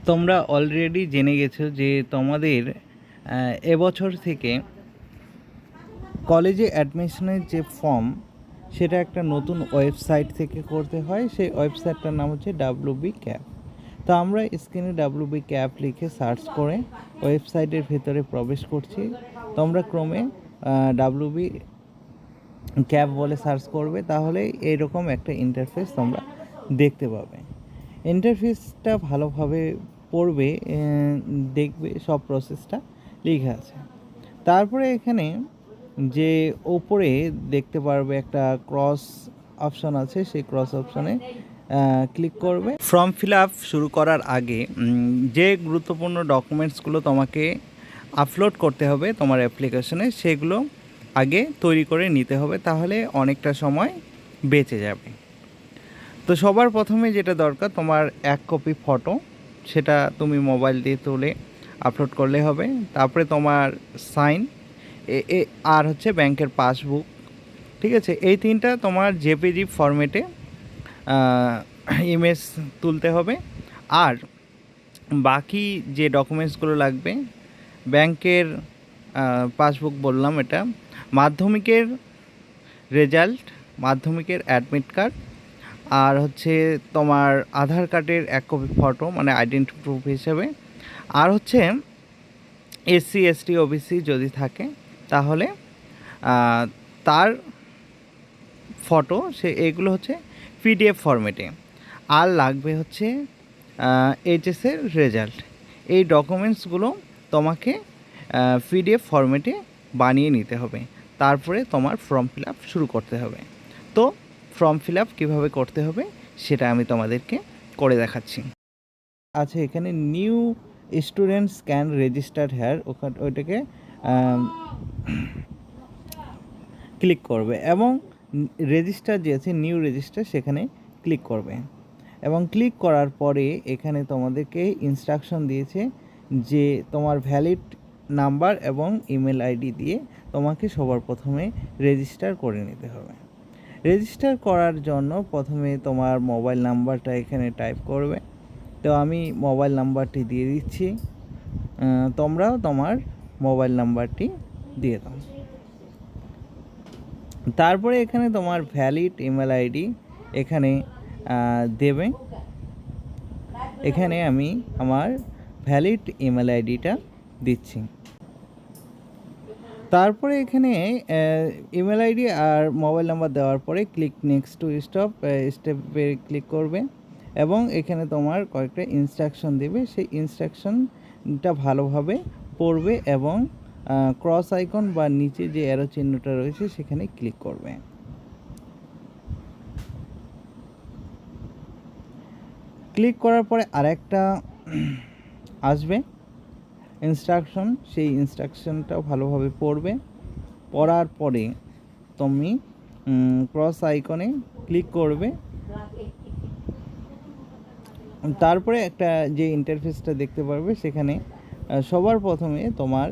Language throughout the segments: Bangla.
তোমরা অলরেডি জেনে গেছো যে তোমাদের এবছর থেকে কলেজে অ্যাডমিশনের যে ফর্ম সেটা একটা নতুন ওয়েবসাইট থেকে করতে হয়। সেই ওয়েবসাইটটার নাম হচ্ছে ডাব্লিউবি ক্যাপ। তো আমরা স্ক্রিনে ডাব্লিউবি ক্যাপ লিখে সার্চ করে ওয়েবসাইটের ভেতরে প্রবেশ করছি। তোমরা ক্রমে ডাব্লিউবি ক্যাপ বলে সার্চ করবে, তাহলে এইরকম একটা ইন্টারফেস তোমরা দেখতে পাবে। ইন্টারফেসটা ভালোভাবে পড়বে, দেখবে সব প্রসেসটা লেখা আছে। তারপরে এখানে যে ওপরে দেখতে পারবে একটা ক্রস অপশন আছে, সেই ক্রস অপশনে ক্লিক করবে। ফর্ম ফিল আপ শুরু করার আগে যে গুরুত্বপূর্ণ ডকুমেন্টসগুলো তোমাকে আপলোড করতে হবে তোমার অ্যাপ্লিকেশনে, সেগুলো আগে তৈরি করে নিতে হবে, তাহলে অনেকটা সময় বেঁচে যাবে। তো সবার প্রথমে যেটা দরকার, তোমার 1 কপি ফটো, সেটা তুমি মোবাইল দিয়ে তুলে আপলোড করলে হবে। তারপরে তোমার সাইন আর হচ্ছে ব্যাংকের পাসবুক, ঠিক আছে। এই তিনটা তোমার জেপিজি ফরম্যাটে ইমেজ তুলতে হবে। আর বাকি যে ডকুমেন্টসগুলো লাগবে, ব্যাংকের পাসবুক বললাম, এটা মাধ্যমিকের রেজাল্ট, মাধ্যমিকের অ্যাডমিট কার্ড, আর হচ্ছে তোমার আধার কার্ডের 1 কপি ফটো মানে আইডেন্টি প্রুফ হিসেবে, আর হচ্ছে এসসি এসটি ওবিসি যদি থাকে তাহলে তার ফটো, এগুলো হচ্ছে পিডিএফ ফরম্যাটে। আর লাগবে হচ্ছে এইচএসের রেজাল্ট। এই ডকুমেন্টসগুলো তোমাকে পিডিএফ ফরম্যাটে বানিয়ে নিতে হবে, তারপরে তোমার ফর্ম ফিল আপ শুরু করতে হবে। তো ফর্ম ফিল আপ কীভাবে করতে হবে সেটা আমি তোমাদেরকে করে দেখাচ্ছি। আচ্ছা, এখানে new students can register here, ওইটাকে ক্লিক করবে এবং রেজিস্টার যে আছে নিউ রেজিস্টার, সেখানে ক্লিক করবে। এবং ক্লিক করার পরে এখানে তোমাদেরকে ইনস্ট্রাকশন দিয়েছে যে তোমার ভ্যালিড নাম্বার এবং ইমেল আইডি দিয়ে তোমাকে সবার প্রথমে রেজিস্টার করে নিতে হবে। রেজিস্টার করার জন্য প্রথমে তোমার মোবাইল নাম্বারটা এখানে টাইপ করবে। তো আমি মোবাইল নাম্বারটি দিয়ে দিচ্ছি, তোমরাও তোমার মোবাইল নাম্বারটি দিয়ে দাও। তারপরে এখানে তোমার ভ্যালিড ইমেল আইডি এখানে দেবে। এখানে আমি আমার ভ্যালিড ইমেল আইডিটা দিচ্ছি। তারপরে এখানে ইমেল আইডি আর মোবাইল নাম্বার দেওয়ার পরে ক্লিক নেক্সট টু স্টেপে ক্লিক করবে এবং এখানে তোমার কয়েকটা ইনস্ট্রাকশন দেবে। সেই ইনস্ট্রাকশনটা ভালোভাবে পড়বে এবং ক্রস আইকন বা নিচে যে অ্যারো চিহ্নটা রয়েছে সেখানে ক্লিক করবে। ক্লিক করার পরে আরেকটা আসবে ইনস্ট্রাকশন, সেই ইনস্ট্রাকশনটাও ভালোভাবে পড়বে। পড়ার পরে তুমি ক্রস আইকনে ক্লিক করবে। তারপরে একটা যে ইন্টারফেসটা দেখতে পারবে, সেখানে সবার প্রথমে তোমার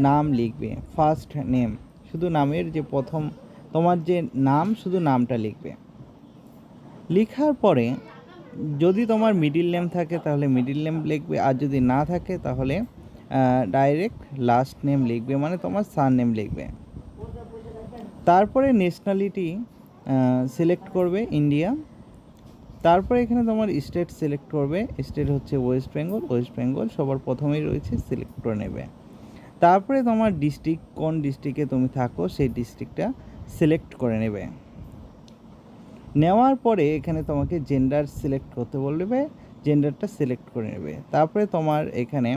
নাম লিখবে, ফার্স্ট নেম, শুধু নামের যে প্রথম তোমার যে নাম, শুধু নামটা লিখবে। লেখার পরে যদি তোমার মিডিল নেম থাকে তাহলে মিডিল নেম লিখবে, আর যদি না থাকে তাহলে ডাইরেক্ট লাস্ট নেম লিখবে, মানে তোমার সারনেম লিখবে। তারপরে ন্যাশনালিটি সিলেক্ট করবে ইন্ডিয়া। তারপরে এখানে তোমার স্টেট সিলেক্ট করবে, স্টেট হচ্ছে ওয়েস্ট বেঙ্গল সবার প্রথমেই রয়েছে, সিলেক্ট করে নেবে। তারপরে তোমার ডিস্ট্রিক্ট, কোন ডিস্ট্রিক্টে তুমি থাকো সেই ডিস্ট্রিক্টটা সিলেক্ট করে নেবে। নেওয়ার পরে এখানে তোমাকে জেন্ডার সিলেক্ট করতে বলবে, জেন্ডারটা সিলেক্ট করে নেবে। তারপরে তোমার এখানে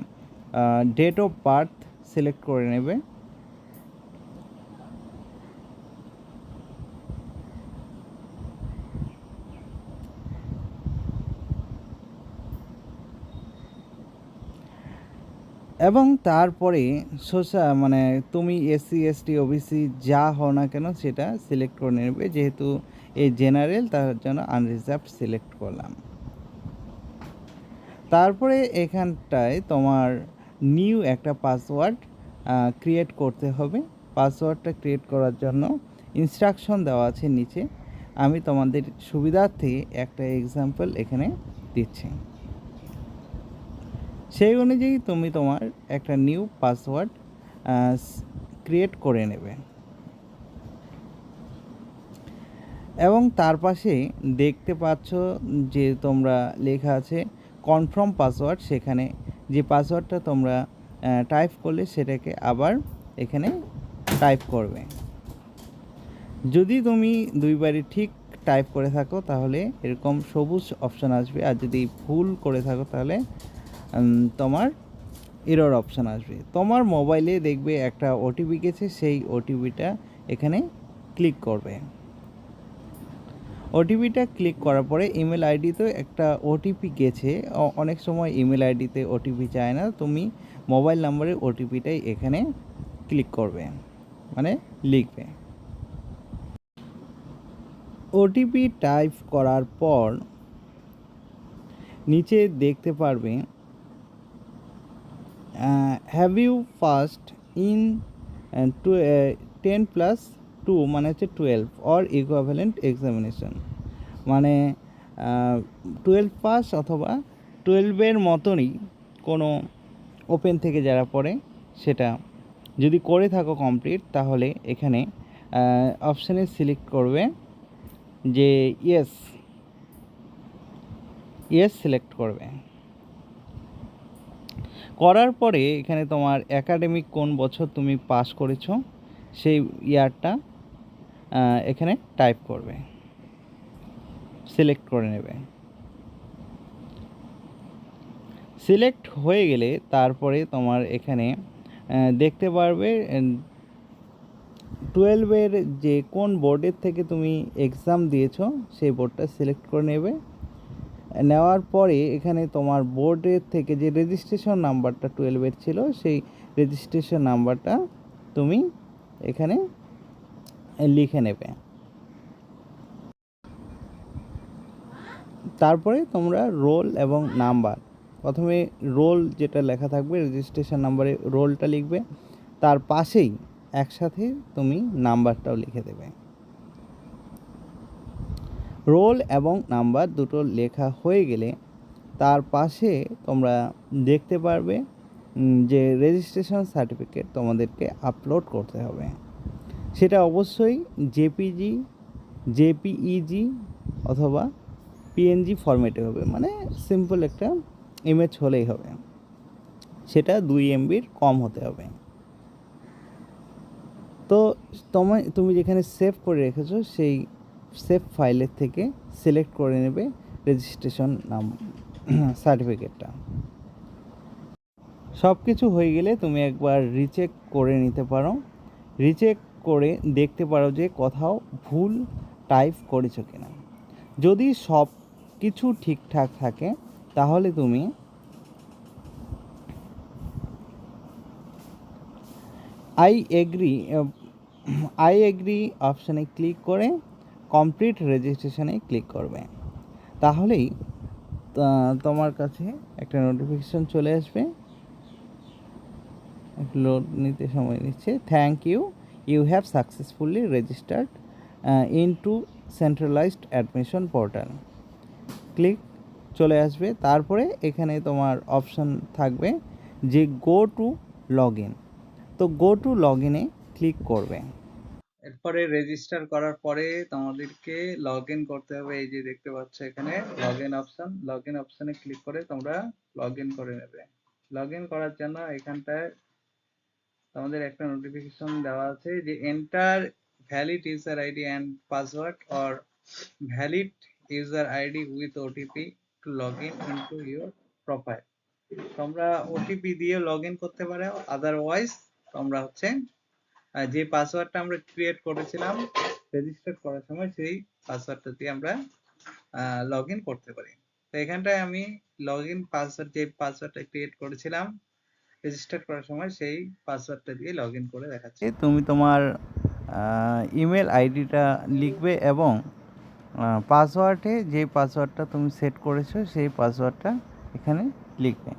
ডেট অফ বার্থ সিলেক্ট করে নেবে। এবং তারপরে মানে তুমি এসসি এসটি ওবিসি যা হও না কেন সেটা সিলেক্ট করে নেবে, যেহেতু এই জেনারেল তার জন্য আনরিজার্ভড সিলেক্ট করলাম। তারপরে এখানটায় তোমার নিউ একটা পাসওয়ার্ড ক্রিয়েট করতে হবে। পাসওয়ার্ডটা ক্রিয়েট করার জন্য ইনস্ট্রাকশন দেওয়া আছে নিচে, আমি তোমাদের সুবিধার্থে একটা এক্সাম্পল এখানে দিচ্ছি। সেই অনুযায়ী তুমি তোমার একটা নিউ পাসওয়ার্ড ক্রিয়েট করে নেবে এবং তার পাশে দেখতে পাচ্ছ যে তোমরা লেখা আছে কনফার্ম পাসওয়ার্ড, সেখানে যে পাসওয়ার্ডটা তোমরা টাইপ করলে সেটাকে আবার এখানে টাইপ করবে। যদি তুমি দুইবারই ঠিক টাইপ করে থাকো তাহলে এরকম সবুজ অপশান আসবে, আর যদি ভুল করে থাকো তাহলে তোমার এরর অপশান আসবে। তোমার মোবাইলে দেখবে একটা ওটিপি গেছে, সেই ওটিপিটা এখানে ক্লিক করবে। ওটিপিটা ক্লিক করার পরে ইমেল আইডিতে একটা ওটিপি গেছে, অনেক সময় ইমেল আইডিতে ওটিপি চায় না, তুমি মোবাইল নাম্বারের ওটিপিটাই এখানে ক্লিক করবে, মানে লিখবে। ওটিপি টাইপ করার পর নিচে দেখতে পারবে হ্যাভ ইউ ফার্স্ট ইন 10+2 মানে হচ্ছে 12 অর ইকুইভ্যালেন্ট এক্সামিনেশন, মানে 12 পাস অথবা 12-এর মতনই কোনো ওপেন থেকে যারা পড়ে সেটা যদি করে থাকো কমপ্লিট, তাহলে এখানে অপশানে সিলেক্ট করবে যে ইয়েস সিলেক্ট করবে। করার পরে এখানে তোমার একাডেমিক কোন বছর তুমি পাস করেছো সেই ইয়ারটা এখানে টাইপ করবে, সিলেক্ট করে নেবে। সিলেক্ট হয়ে গেলে তারপরে তোমার এখানে দেখতে পারবে 12-এর যে কোন বোর্ডের থেকে তুমি এক্সাম দিয়েছো সেই বোর্ডটা সিলেক্ট করে নেবে। নেওয়ার পরে এখানে তোমার বোর্ডের থেকে যে রেজিস্ট্রেশন নাম্বারটা 12-এর ছিল সেই রেজিস্ট্রেশন নাম্বারটা তুমি এখানে লিখে নেবে। তারপরে তোমরা রোল এবং নাম্বার, প্রথমে রোল যেটা লেখা থাকবে রেজিস্ট্রেশন নাম্বারে রোলটা লিখবে, তার পাশেই একসাথে তুমি নাম্বারটাও লিখে দেবে। রোল এবং নাম্বার দুটো লেখা হয়ে গেলে তার পাশে তোমরা দেখতে পারবে যে রেজিস্ট্রেশন সার্টিফিকেট তোমাদেরকে আপলোড করতে হবে। সেটা অবশ্যই জেপিইজি অথবা পিএনজি ফরম্যাটে হবে, মানে সিম্পল একটা ইমেজ হলেই হবে, সেটা 2 MBর কম হতে হবে। তো তুমি যেখানে সেভ করে রেখেছো সেই সেভ ফাইলের থেকে সিলেক্ট করে নেবে রেজিস্ট্রেশন সার্টিফিকেটটা। সব কিছু হয়ে গেলে তুমি একবার রিচেক করে নিতে পারো, রিচেক করে দেখতে পারো যে কোথাও ভুল টাইপ করেছো কিনা। যদি সব কিছু ঠিকঠাক থাকে তাহলে তুমি আই এগ্রি অপশানে ক্লিক করে কমপ্লিট রেজিস্ট্রেশনে ক্লিক করবে, তাহলেই তোমার কাছে একটা নোটিফিকেশন চলে আসবে, লোড নিতে সময় নিচ্ছে। Thank you, you have successfully registered into centralised admission portal. Click চলে আসবে। তারপরে এখানে তোমার অপশান থাকবে যে গো টু লগ ইন, তো গো টু লগ ইনে ক্লিক করবে। এরপরে রেজিস্টার করার পরে তোমাদেরকে লগ ইন করতে হবে। এই যে দেখতে পাচ্ছ এখানে লগ ইন অপশানে ক্লিক করে তোমরা লগ ইন করে নেবে। লগ ইন করার জন্য এখানটায় তোমাদের একটা নোটিফিকেশন দেওয়া আছে যে enter valid user ID and password or valid user ID with OTP to log in into your profile. তোমরা ওটিপি দিয়ে লগ ইন করতে পারো, আদারওয়াইজ তোমরা হচ্ছে যে পাসওয়ার্ডটা আমরা ক্রিয়েট করেছিলাম রেজিস্টার করার সময় সেই পাসওয়ার্ডটা দিয়ে আমরা লগ ইন করতে পারি। তো এখানটায় আমি লগ ইন পাসওয়ার্ড, যে পাসওয়ার্ডটা ক্রিয়েট করেছিলাম রেজিস্টার করার সময় সেই পাসওয়ার্ডটা দিয়ে লগ ইন করে দেখাচ্ছি। তুমি তোমার ইমেল আইডিটা লিখবে এবং পাসওয়ার্ডে যে পাসওয়ার্ডটা তুমি সেট করেছো সেই পাসওয়ার্ডটা এখানে লিখবে।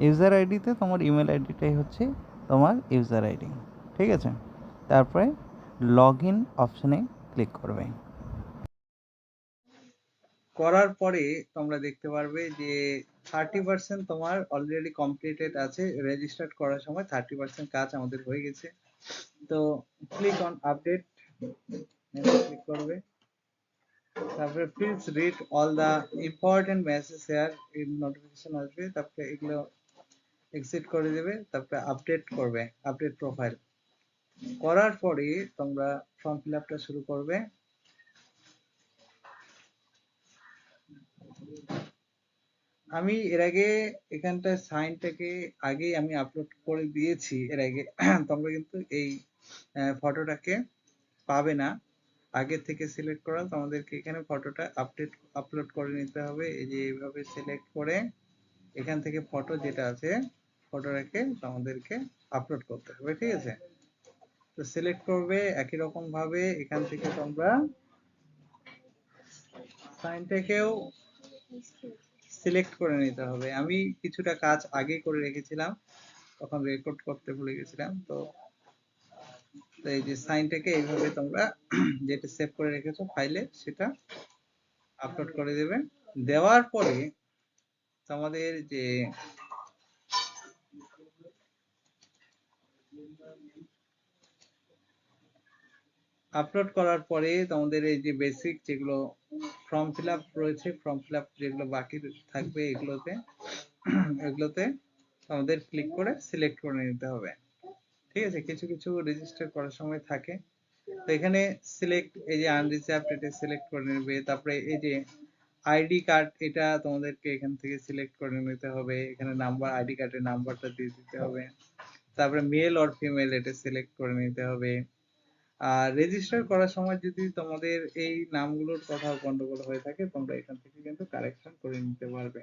ইউজার আইডিতে তোমার ইমেল আইডিটাই হচ্ছে তোমার ইউজার আইডি, ঠিক আছে। তারপরে লগ ইন অপশানে ক্লিক করবে। করার পরে তোমরা দেখতে পারবে যে 30% তোমার অলরেডি কমপ্লিটেড আছে, রেজিস্টার্ড করার সময় 30% কাজ আমাদের হয়ে গেছে। তো ক্লিক অন আপডেট, ক্লিক করবে, তারপরে please read all the important message here in notification আসবে, তারপরে এগুলো এক্সিট করে দেবে, তারপরে আপডেট করবে, আপডেট প্রোফাইল করার পরে তোমরা ফর্ম ফিল আপটা শুরু করবে। আমি এর আগে এখানটায় সাইনটাকে আগেই আমি আপলোড করে দিয়েছি এর আগে। তোমরা কিন্তু এই ফটোটাকে পাবে না, আগে থেকে সিলেক্ট করা। তোমাদেরকে এখানে ফটোটা আপলোড করে নিতে হবে। এই যে এইভাবে সিলেক্ট করে এখান থেকে ফটো যেটা আছে ফটোটাকে তোমাদেরকে আপলোড করতে হবে, ঠিক আছে? তো সিলেক্ট করবে একই রকম ভাবে, এখান থেকে তোমরা সাইনটাকেও সিলেক্ট করে নিতে হবে। আমি কিছুটা কাজ আগে করে রেখেছিলাম, তখন রেকর্ড করতে ভুলে গেছিলাম। তো এই যে সাইনটাকে এইভাবে তোমরা যেটা সেভ করে রেখেছো ফাইলে সেটা আপলোড করে দেবে। দেওয়ার পরে তোমাদের যে আপলোড করার পরে তোমাদের এই যে বেসিক যেগুলো ফর্ম ফিল আপ রয়েছে, ফর্ম ফিল আপ যেগুলো বাকি থাকবে এগুলোতে আমাদের ক্লিক করে সিলেক্ট করে নিতে হবে, ঠিক আছে? কিছু কিছু রেজিস্টার করার সময় থাকে, তো এখানে সিলেক্ট, এই যে আনরিজার্ভড এটা সিলেক্ট করে নেবে। তারপরে এই যে আইডি কার্ড, এটা তোমাদেরকে এখান থেকে সিলেক্ট করে নিতে হবে, এখানে নাম্বার, আইডি কার্ডের নাম্বারটা দিয়ে দিতে হবে। তারপরে মেল অর ফিমেল এটা সিলেক্ট করে নিতে হবে। আর রেজিস্টার করার সময় যদি তোমাদের এই নামগুলোর কোথাও গন্ডগোল হয়ে থাকে, তোমরা এখান থেকে কিন্তু কারেকশন করে নিতে পারবে।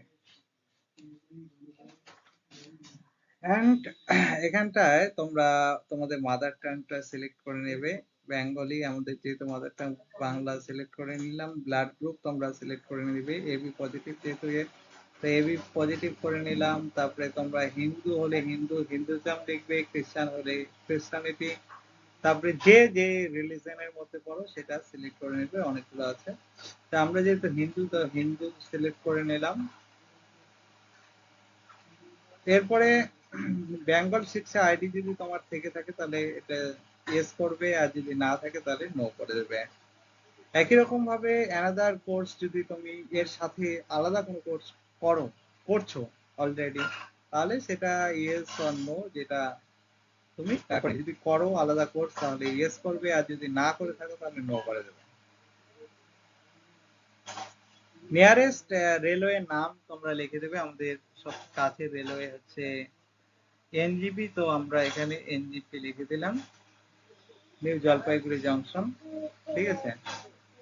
এন্ড এখানটায় তোমরা তোমাদের মাদার টাংটা সিলেক্ট করে নেবে। বেঙ্গলি, আমাদের যেহেতু মাদার টাং বাংলা, সিলেক্ট করে নিলাম। ব্লাড গ্রুপ তোমরা সিলেক্ট করে নিবে, এবি পজিটিভ যেহেতু তো এবি পজিটিভ করে নিলাম। তারপরে তোমরা হিন্দু হলে হিন্দুজম লিখবে, খ্রিস্টান হলে খ্রিস্টানিটি, তারপরে যে যে রিলিজনের মধ্যে পড়ো সেটা সিলেক্ট করে নেবে, অনেকগুলো আছে। তা আমরা যেহেতু হিন্দু, তো হিন্দু সিলেক্ট করে নিলাম। এরপরে বেঙ্গল শিক্ষা আইডি যদি তোমার থেকে থাকে তাহলে এটা ইয়েস করবে, আর যদি না থাকে তাহলে নো করে দেবে। একই রকম ভাবে অ্যানাদার কোর্স, যদি তুমি এর সাথে আলাদা কোনো কোর্স করছো অলরেডি, তাহলে সেটা ইয়েস অর নো, যেটা তুমি যদি করো আলাদা কোর্স তাহলে ইয়েস করবে, আর যদি না করে থাকো তাহলে নো করে দেবে। নিয়ারেস্ট রেলওয়ে নাম তোমরা লিখে দেবে। আমাদের সব কাছের রেলওয়ে হচ্ছে এনজিপি, তো আমরা এখানে এনজিপি লিখে দিলাম, নিউ জলপাইগুড়ি জংশন, ঠিক আছে?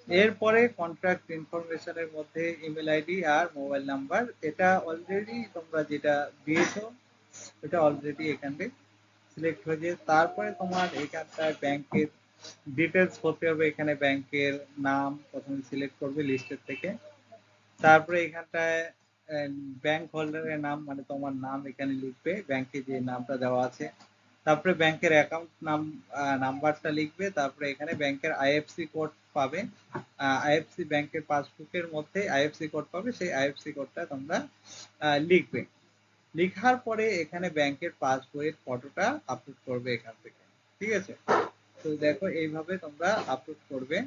এরপরে কন্ট্রাক্ট ইনফরমেশনের মধ্যে ইমেল আইডি আর মোবাইল নাম্বার, এটা অলরেডি তোমরা যেটা দিয়েছো এটা অলরেডি এখানে সিলেক্ট হয়ে যায়। তারপরে তোমার এখানটায় ব্যাংকের ডিটেলস করতে হবে, এখানে ব্যাংকের নাম প্রথমে সিলেক্ট করবে লিস্টের থেকে। তারপরে এখানটায় ব্যাংক হোল্ডারের নাম, মানে তোমার নাম এখানে লিখবে, ব্যাংকে যে নামটা দেওয়া আছে। তারপরে ব্যাংকের অ্যাকাউন্ট নাম্বারটা লিখবে। তারপরে এখানে ব্যাংকের আইএফসি কোড পাবে, আইএফসি ব্যাংকের পাসবুকের মধ্যে আইএফসি কোড পাবে, সেই আইএফসি কোডটা তোমরা লিখবে। লিখার পরে এখানে ব্যাংকের পাসবইয়ের ফটোটা আপলোড করবে এখান থেকে, ঠিক আছে? তো দেখো এইভাবে তোমরা আপলোড করবে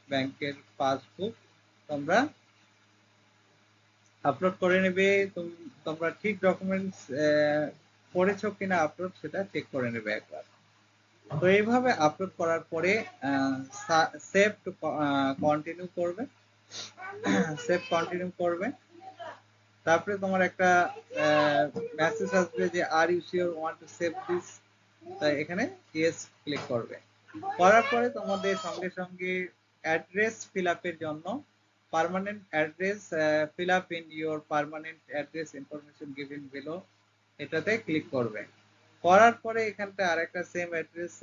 ব্যাংকের পাসবুক, তোমরা আপলোড করে নেবে। তোমরা ঠিক ডকুমেন্টস করেছো কিনা আপলোড, সেটা চেক করে নেবে একবার। তো এইভাবে আপলোড করার পরে সেভ টু কন্টিনিউ করবে, সেভ কন্টিনিউ করবে। তারপরে তোমার একটা মেসেজ আসবে যে are you sure want to save this, তাই এখানে ইয়েস ক্লিক করবে। করার পরে তোমাদের সঙ্গে সঙ্গে অ্যাড্রেস ফিল আপের জন্য permanent address fill up in your permanent address information given below, এটাতে ক্লিক করবে। করার পরে এখানটা আরেকটা সেম অ্যাড্রেস,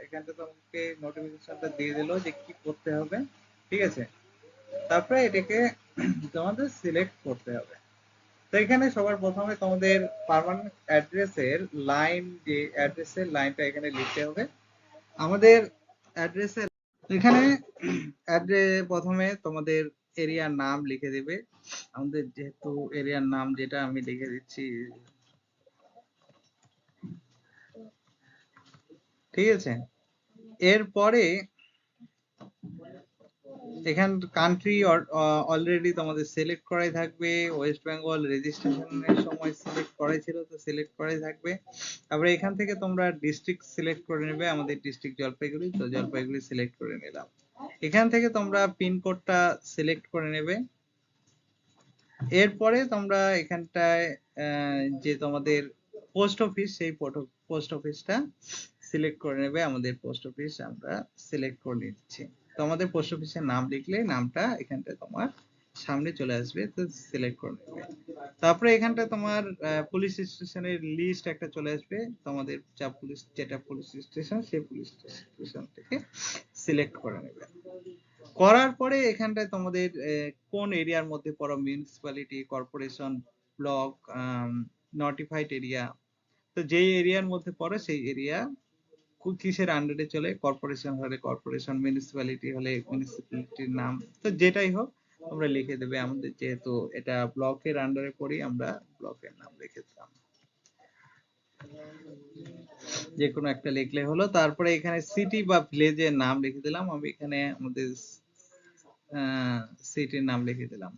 এখানটা তোমাকে নোটিফিকেশনটা দিয়ে দিল যে কি করতে হবে, ঠিক আছে? তারপরে এটাকে তোমাদের সিলেক্ট করতে হবে। তো এখানে সবার প্রথমে তোমাদের পার্মানেন্ট অ্যাড্রেসের লাইন, যে অ্যাড্রেসের লাইনটা এখানে লিখতে হবে। আমাদের অ্যাড্রেসের এখানে প্রথমে তোমাদের এরিয়ার নাম লিখে দেবে। আমাদের যেহেতু এরিয়ার নাম যেটা আমি লিখে দিচ্ছি, ঠিক আছে। এরপরে এখান কান্ট্রি অলরেডি তোমাদের সিলেক্ট করাই থাকবে, ওয়েস্ট বেঙ্গল রেজিস্ট্রেশনের সময় সিলেক্ট করাই ছিল, তো সিলেক্ট করাই থাকবে। তারপরে এখান থেকে তোমরা ডিস্ট্রিক্ট সিলেক্ট করে নেবে, আমাদের ডিস্ট্রিক্ট জলপাইগুড়ি, তো জলপাইগুড়ি সিলেক্ট করে নিলাম। এখান থেকে তোমরা পিনকোডটা সিলেক্ট করে নেবে। এরপরে তোমরা এখানটায় যে তোমাদের পোস্ট অফিস, সেই পোস্ট অফিসটা সিলেক্ট করে নেবে। আমাদের পোস্ট অফিস আমরা সিলেক্ট করে নিচ্ছি। তো আমাদের পোস্ট অফিসের নাম লিখলে নামটা এখানটায় তোমার সামনে চলে আসবে, তো সিলেক্ট করে নেবে। তারপরে এখানটায় তোমার পুলিশ স্টেশনের লিস্ট একটা চলে আসবে, তোমাদের যা পুলিশ, যেটা পুলিশ স্টেশন, সেই পুলিশ স্টেশন থেকে সিলেক্ট করে নেবে। করার পরে এখানটায় তোমাদের কোন এরিয়ার মধ্যে পড়ো, municipality, corporation, block, notified area, তো যেই এরিয়ার মধ্যে পড়ে সেই এরিয়া কিসের আন্ডারে চলে, কর্পোরেশন হলে কর্পোরেশন, মিউনিসিপ্যালিটি হলে মিউনিসিপ্যালিটির নাম, তো যেটাই হোক তোমরা লিখে দেবে। আমাদের যেহেতু এটা ব্লকের আন্ডারে পড়ি, আমরা ব্লকের নাম লিখে দিলাম, যে কোনো একটা লিখলে হলো। তারপরে এখানে সিটি বা ভিলেজের নাম লিখে দিলাম, আমি এখানে আমাদের সিটির নাম লিখে দিলাম।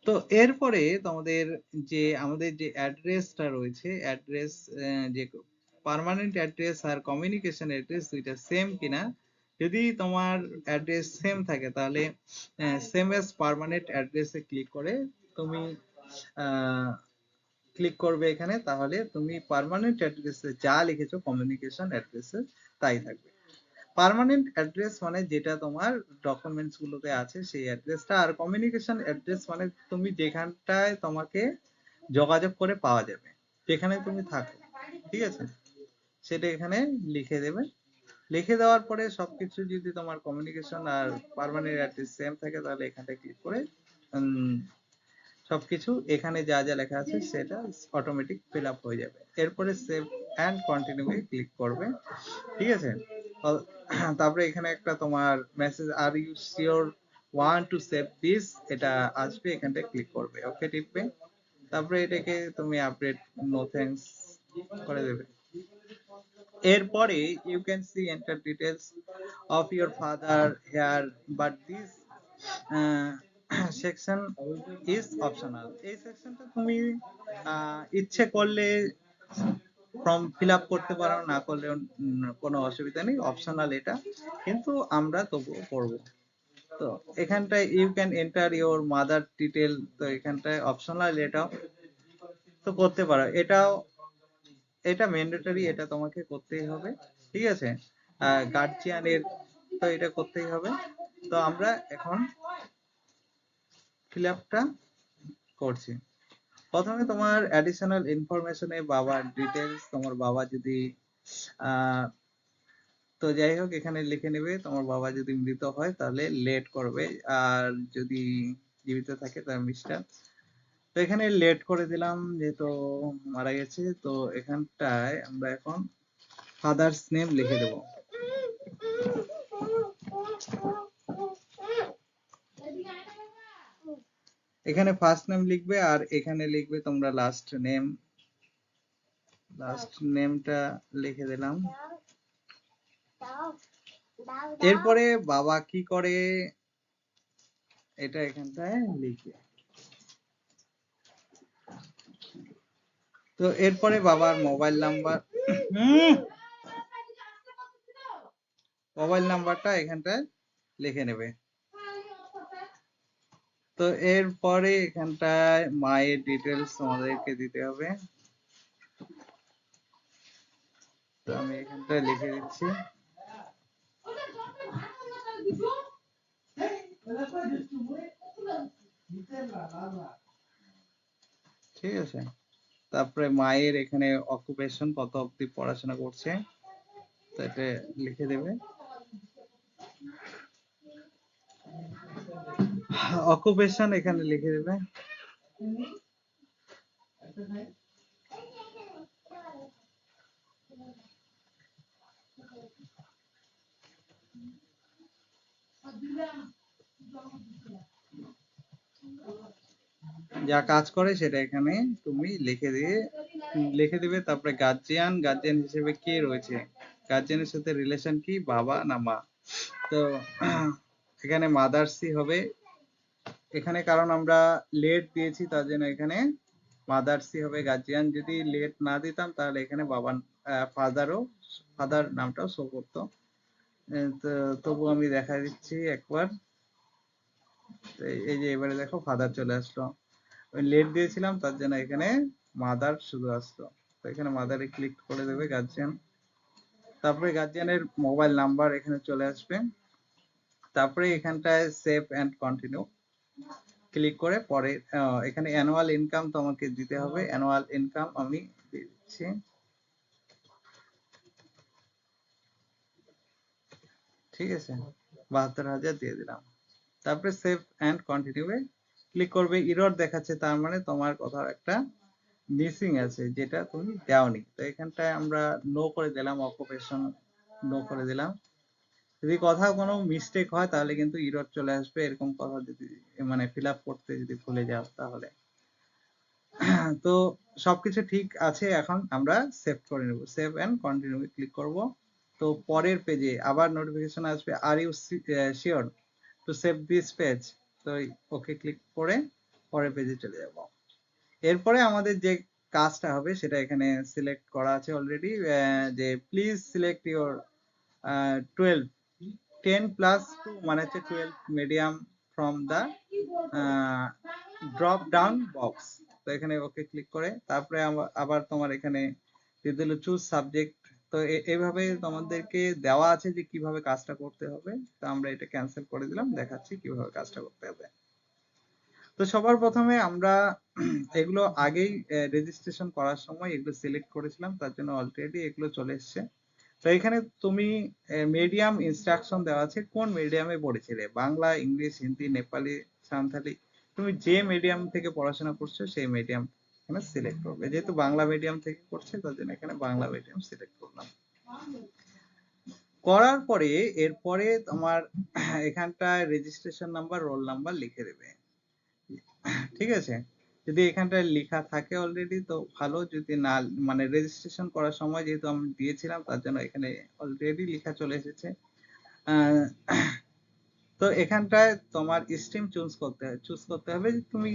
তো এরপরে তোমাদের যে আমাদের যে অ্যাড্রেসটা রয়েছে, অ্যাড্রেস যে পার্মানেন্ট অ্যাড্রেস আর কমিউনিকেশন অ্যাড্রেস দুইটা সেম কিনা, যদি তোমার অ্যাড্রেস সেম থাকে তাহলে সেম এজ পার্মানেন্ট অ্যাড্রেসে ক্লিক করে তুমি ক্লিক করবে এখানে, তাহলে তুমি পার্মানেন্ট অ্যাড্রেসে যা লিখেছো কমিউনিকেশন অ্যাড্রেসে তাই থাকবে। পার্মানেন্ট অ্যাড্রেস মানে যেটা তোমার ডকুমেন্টস গুলোতে আছে সেই অ্যাড্রেসটা, আর কমিউনিকেশন অ্যাড্রেস মানে তুমি যেখানটায় তোমাকে যোগাযোগ করে পাওয়া যাবে, যেখানে তুমি থাকো, ঠিক আছে, সেটা এখানে লিখে দেবে। লিখে দেওয়ার পরে সবকিছু যদি তোমার কমিউনিকেশন আর পার্মানেন্ট অ্যাড্রেস সেম থাকে, তাহলে এখানটা ক্লিক করে সবকিছু এখানে যা যা লেখা আছে সেটা অটোমেটিক ফিল আপ হয়ে যাবে। এরপরে সেভ অ্যান্ড কন্টিনিউ এ ক্লিক করবে, ঠিক আছে। তারপরে এখানে একটা তোমার message, are you sure want to save this, এটা আসবে, এখানটা ক্লিক করবে, ওকে টিপবে। তারপরে এটাকে তুমি আপডেট নো থ্যাঙ্কস করে দেবে। এরপরে you can see enter details of your father here, but this section is optional. এই সেকশনটা তুমি ইচ্ছে করলে ফর্ম ফিল আপ করতে পারো, না করলে কোনো অসুবিধা নেই, অপশনাল এটা, কিন্তু আমরা তবুও করব। তো এখানটায় you can enter your mother detail, তো এখানটায় অপশনাল, এটাও তো করতে পারো, এটাও, এটা ম্যান্ডেটরি, এটা তোমাকে করতেই হবে, ঠিক আছে। গার্জিয়ানের তো এটা করতেই হবে। তো আমরা এখন ফিল আপটা করছি। প্রথমে তোমার অ্যাডিশনাল ইনফরমেশনে বাবার ডিটেলস, তোমার বাবা যদি তো যাই হোক এখানে লিখে নেবে, তোমার বাবা যদি মৃত হয় তাহলে লেট করবে, আর যদি জীবিত থাকে তাহলে মিস্টার। তো এখানে লেট করে দিলাম, যেহেতু মারা গেছে। তো এখানটায় আমরা এখন ফাদার্স নেম লিখে দেব। এখানে ফার্স্ট নেম লিখবে, আর এখানে লিখবে তোমরা লাস্ট নেম। লাস্ট নেমটা লিখে দিলাম। এরপরে বাবা কি করে এটা এখানটায় লিখবে। তো এরপরে বাবার মোবাইল নাম্বারটা এখানটায় লিখে নেবে। তো এরপরে এখানটায় মায়ের ডিটেলস আমাদেরকে দিতে হবে, তো আমি এখানটায় লিখে দিচ্ছি। ঠিক আছে। তারপরে মায়ের এখানে অকুপেশন, কত অবধি পড়াশোনা করছে, তো এটা লিখে দেবে। অকুপেশন এখানে লিখে দেবে। যা কাজ করে সেটা এখানে তুমি লিখে দিবে। তারপরে গার্জিয়ান, গার্জিয়ান হিসেবে কে রয়েছে, গার্জিয়ানের সাথে রিলেশন কি, বাবা না মা। তো এখানে মাদার্সই হবে এখানে, কারণ আমরা লেট দিয়েছি তার জন্য এখানে মাদার্সই হবে। গার্জিয়ান যদি লেট না দিতাম তাহলে এখানে বাবা ফাদার নামটাও শো করতো। তো তবু আমি দেখা দিচ্ছি একবার। এই যে এবারে দেখো ফাদার চলে আসলো, লেট দিয়েছিলাম তার জন্য এখানে মাদার শুধু আসলো। তো এখানে মাদারে ক্লিক করে দেবে গার্জিয়ান। তারপরে গার্জিয়ানের মোবাইল নাম্বার এখানে চলে আসবে। তারপরে এখানটায় সেভ এন্ড কন্টিনিউ ক্লিক করে পরে এখানে অ্যানুয়াল ইনকাম তোমাকে দিতে হবে। অ্যানুয়াল ইনকাম আমি দিয়ে দিচ্ছি, ঠিক আছে, 72,000 দিয়ে দিলাম। তারপরে সেভ এন্ড কন্টিনিউ এ ক্লিক করবে। এরর দেখাচ্ছে, তার মানে তোমার কোথাও একটা মিসিং আছে যেটা তুমি দাওনি। তো এখানটায় আমরা নো করে দিলাম, অকুপেশন নো করে দিলাম। যদি কোথাও কোনো মিস্টেক হয় তাহলে কিন্তু এরর চলে আসবে, এরকম কথা যদি মানে ফিল আপ করতে যদি ভুলে যাও তাহলে। তো সবকিছু ঠিক আছে, এখন আমরা সেভ করে নেব। সেভ এন্ড কন্টিনিউ ক্লিক করব। তো পরের পেজে আবার নোটিফিকেশন আসবে, are you sure to save this page. তো ওকে ক্লিক করে পরের পেজে চলে যাব। এরপরে আমাদের যে কাজটা হবে সেটা এখানে সিলেক্ট করা আছে অলরেডি, যে প্লিজ সিলেক্ট ইউর 12 10 প্লাস 2 মানে হচ্ছে 12 medium from the drop down box. তো এখানে ওকে ক্লিক করে তারপরে আবার তোমার এখানে দিয়ে দিল চুজ সাবজেক্ট। তো এইভাবে তোমাদেরকে দেওয়া আছে যে কিভাবে কাজটা করতে হবে। তো আমরা এটা ক্যান্সেল করে দিলাম, দেখাচ্ছি কিভাবে কাজটা করতে হবে। তো সবার প্রথমে আমরা এগুলো আগেই রেজিস্ট্রেশন করার সময় এগুলো সিলেক্ট করেছিলাম, তার জন্য অলরেডি এগুলো চলে এসছে। তো এখানে তুমি মিডিয়াম ইনস্ট্রাকশন দেওয়া আছে, কোন মিডিয়ামে পড়েছিলে, বাংলা, ইংলিশ, হিন্দি, নেপালি, সাঁওতালি। তুমি যে মিডিয়াম থেকে পড়াশোনা করছো সেই মিডিয়াম এখানে সিলেক্ট করবে। যেহেতু বাংলা মিডিয়াম থেকে করছে তার জন্য এখানে বাংলা মিডিয়াম সিলেক্ট করলাম। করার পরে এরপরে তোমার এখানটায় রেজিস্ট্রেশন নাম্বার, রোল নাম্বার লিখে দেবে, ঠিক আছে। যদি এখানটায় লেখা থাকে অলরেডি তো ভালো, যদি না মানে রেজিস্ট্রেশন করার সময় যেহেতু আমি দিয়েছিলাম তার জন্য এখানে অলরেডি লেখা চলে এসেছে। তো এখানটায় তোমার স্ট্রিম চুজ করতে হবে যে তুমি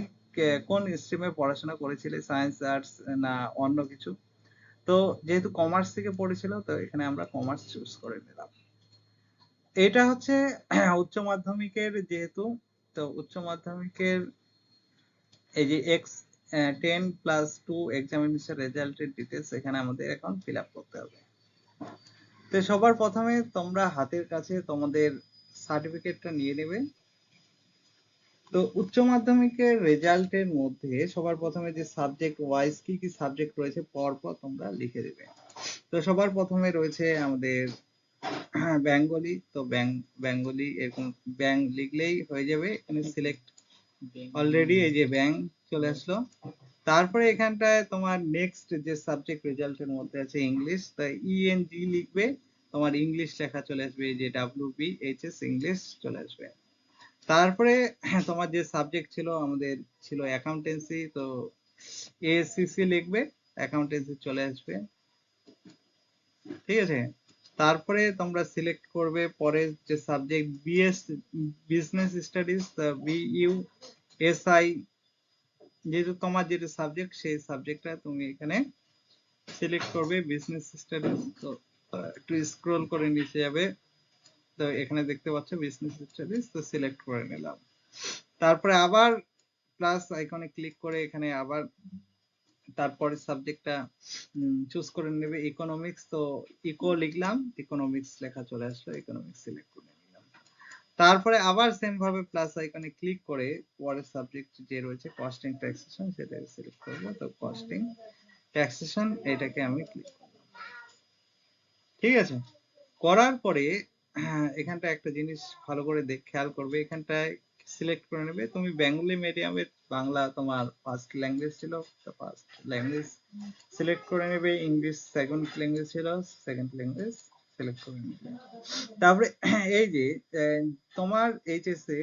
কোন স্ট্রিমে পড়াশোনা করেছিলে, সায়েন্স, আর্টস না অন্য কিছু। তো যেহেতু কমার্স থেকে পড়েছিল তো এখানে আমরা কমার্স চুজ করে নিলাম। এটা হচ্ছে উচ্চ মাধ্যমিকের যেহেতু, তো উচ্চ মাধ্যমিকের এই যে এক্স 10+2 এক্সামিনেশন রেজাল্টের ডিটেলস এখানে আমাদের এখন ফিল আপ করতে হবে। তো সবার প্রথমে তোমরা হাতের কাছে তোমাদের সার্টিফিকেটটা নিয়ে নেবে। তো উচ্চ মাধ্যমিকের রেজাল্টের মধ্যে সবার প্রথমে যে সাবজেক্ট ওয়াইজ কি কি সাবজেক্ট রয়েছে পরপর তোমরা লিখে দেবে। তো সবার প্রথমে রয়েছে আমাদের বেঙ্গলি। তো বেঙ্গলি এরকম ব্যাং লিখলেই হয়ে যাবে, এখানে সিলেক্ট অলরেডি এই যে ব্যাং চলে আসলো। তারপরে এখানটায় তোমার নেক্সট যে সাবজেক্ট রেজাল্টের মধ্যে আছে ইংলিশ, তাই ইএনজি লিখবে, তোমার ইংলিশ লেখা চলে আসবে, এই যে WBHS ইংলিশ চলে আসবে। তারপরে তোমার যে সাবজেক্ট ছিল আমাদের ছিল অ্যাকাউন্টেন্সি, তো ACC লিখবে, অ্যাকাউন্টেন্সি চলে আসবে, ঠিক আছে। তারপরে তোমরা সিলেক্ট করবে পরের যে সাবজেক্ট বিজনেস স্টাডিজ, BUSI, যেহেতু তোমার যেটা সাবজেক্ট সেই সাবজেক্টটা তুমি এখানে সিলেক্ট করবে, বিজনেস স্টাডিজ। তো একটু স্ক্রল করে নিচে যাবে, তো এখানে দেখতে পাচ্ছ বিজনেস স্টাডিজ, তো সিলেক্ট করে নিলাম। তারপরে আবার প্লাস আইকনে ক্লিক করে এখানে আবার তারপরে সাবজেক্টটা চুজ করে নেবে, ইকোনমিক্স। তো ইকো লিখলাম, ইকোনমিক্স লেখা চলে আসলো, ইকোনমিক্স সিলেক্ট করে নিলাম। তারপরে আবার সেম ভাবে প্লাস আইকনে ক্লিক করে পরের সাবজেক্ট যে রয়েছে কস্টিং ট্যাক্সেশন সেটা সিলেক্ট করব। তো কস্টিং ট্যাক্সেশন এটাকে আমি ক্লিক করলাম, ঠিক আছে। করার পরে এখানটা একটা জিনিস ভালো করে খেয়াল করবে, এখানটায় সিলেক্ট করে নেবে তুমি বেঙ্গলি মিডিয়ামের বাংলা তোমার ফার্স্ট ল্যাঙ্গুয়েজ ছিল, তো ফার্স্ট ল্যাঙ্গুয়েজ সিলেক্ট করে নেবে, ইংলিশ সেকেন্ড ল্যাঙ্গুয়েজ ছিল, সেকেন্ড ল্যাঙ্গুয়েজ সিলেক্ট করে নেবে। তারপরে এই যে তোমার এইচএসে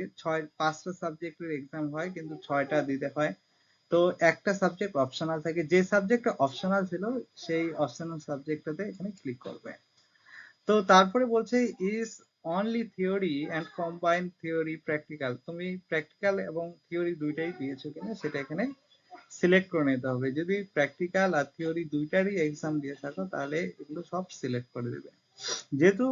5টা সাবজেক্টের এক্সাম হয় কিন্তু 6টা দিতে হয়। তো একটা সাবজেক্ট অপশনাল থাকে, যে সাবজেক্টটা অপশনাল ছিল সেই অপশনাল সাবজেক্টটাতে এখানে ক্লিক করবে। তো তারপরে বলছে is only theory and combined theory practical, তুমি প্র্যাকটিক্যাল এবং থিওরি দুইটাই দিয়েছো কিনা সেটা এখানে সিলেক্ট করে নিতে হবে। যদি প্র্যাকটিক্যাল আর থিওরি দুইটারই এক্সাম দিয়ে থাকো তাহলে এগুলো সব সিলেক্ট করে দেবে। যেহেতু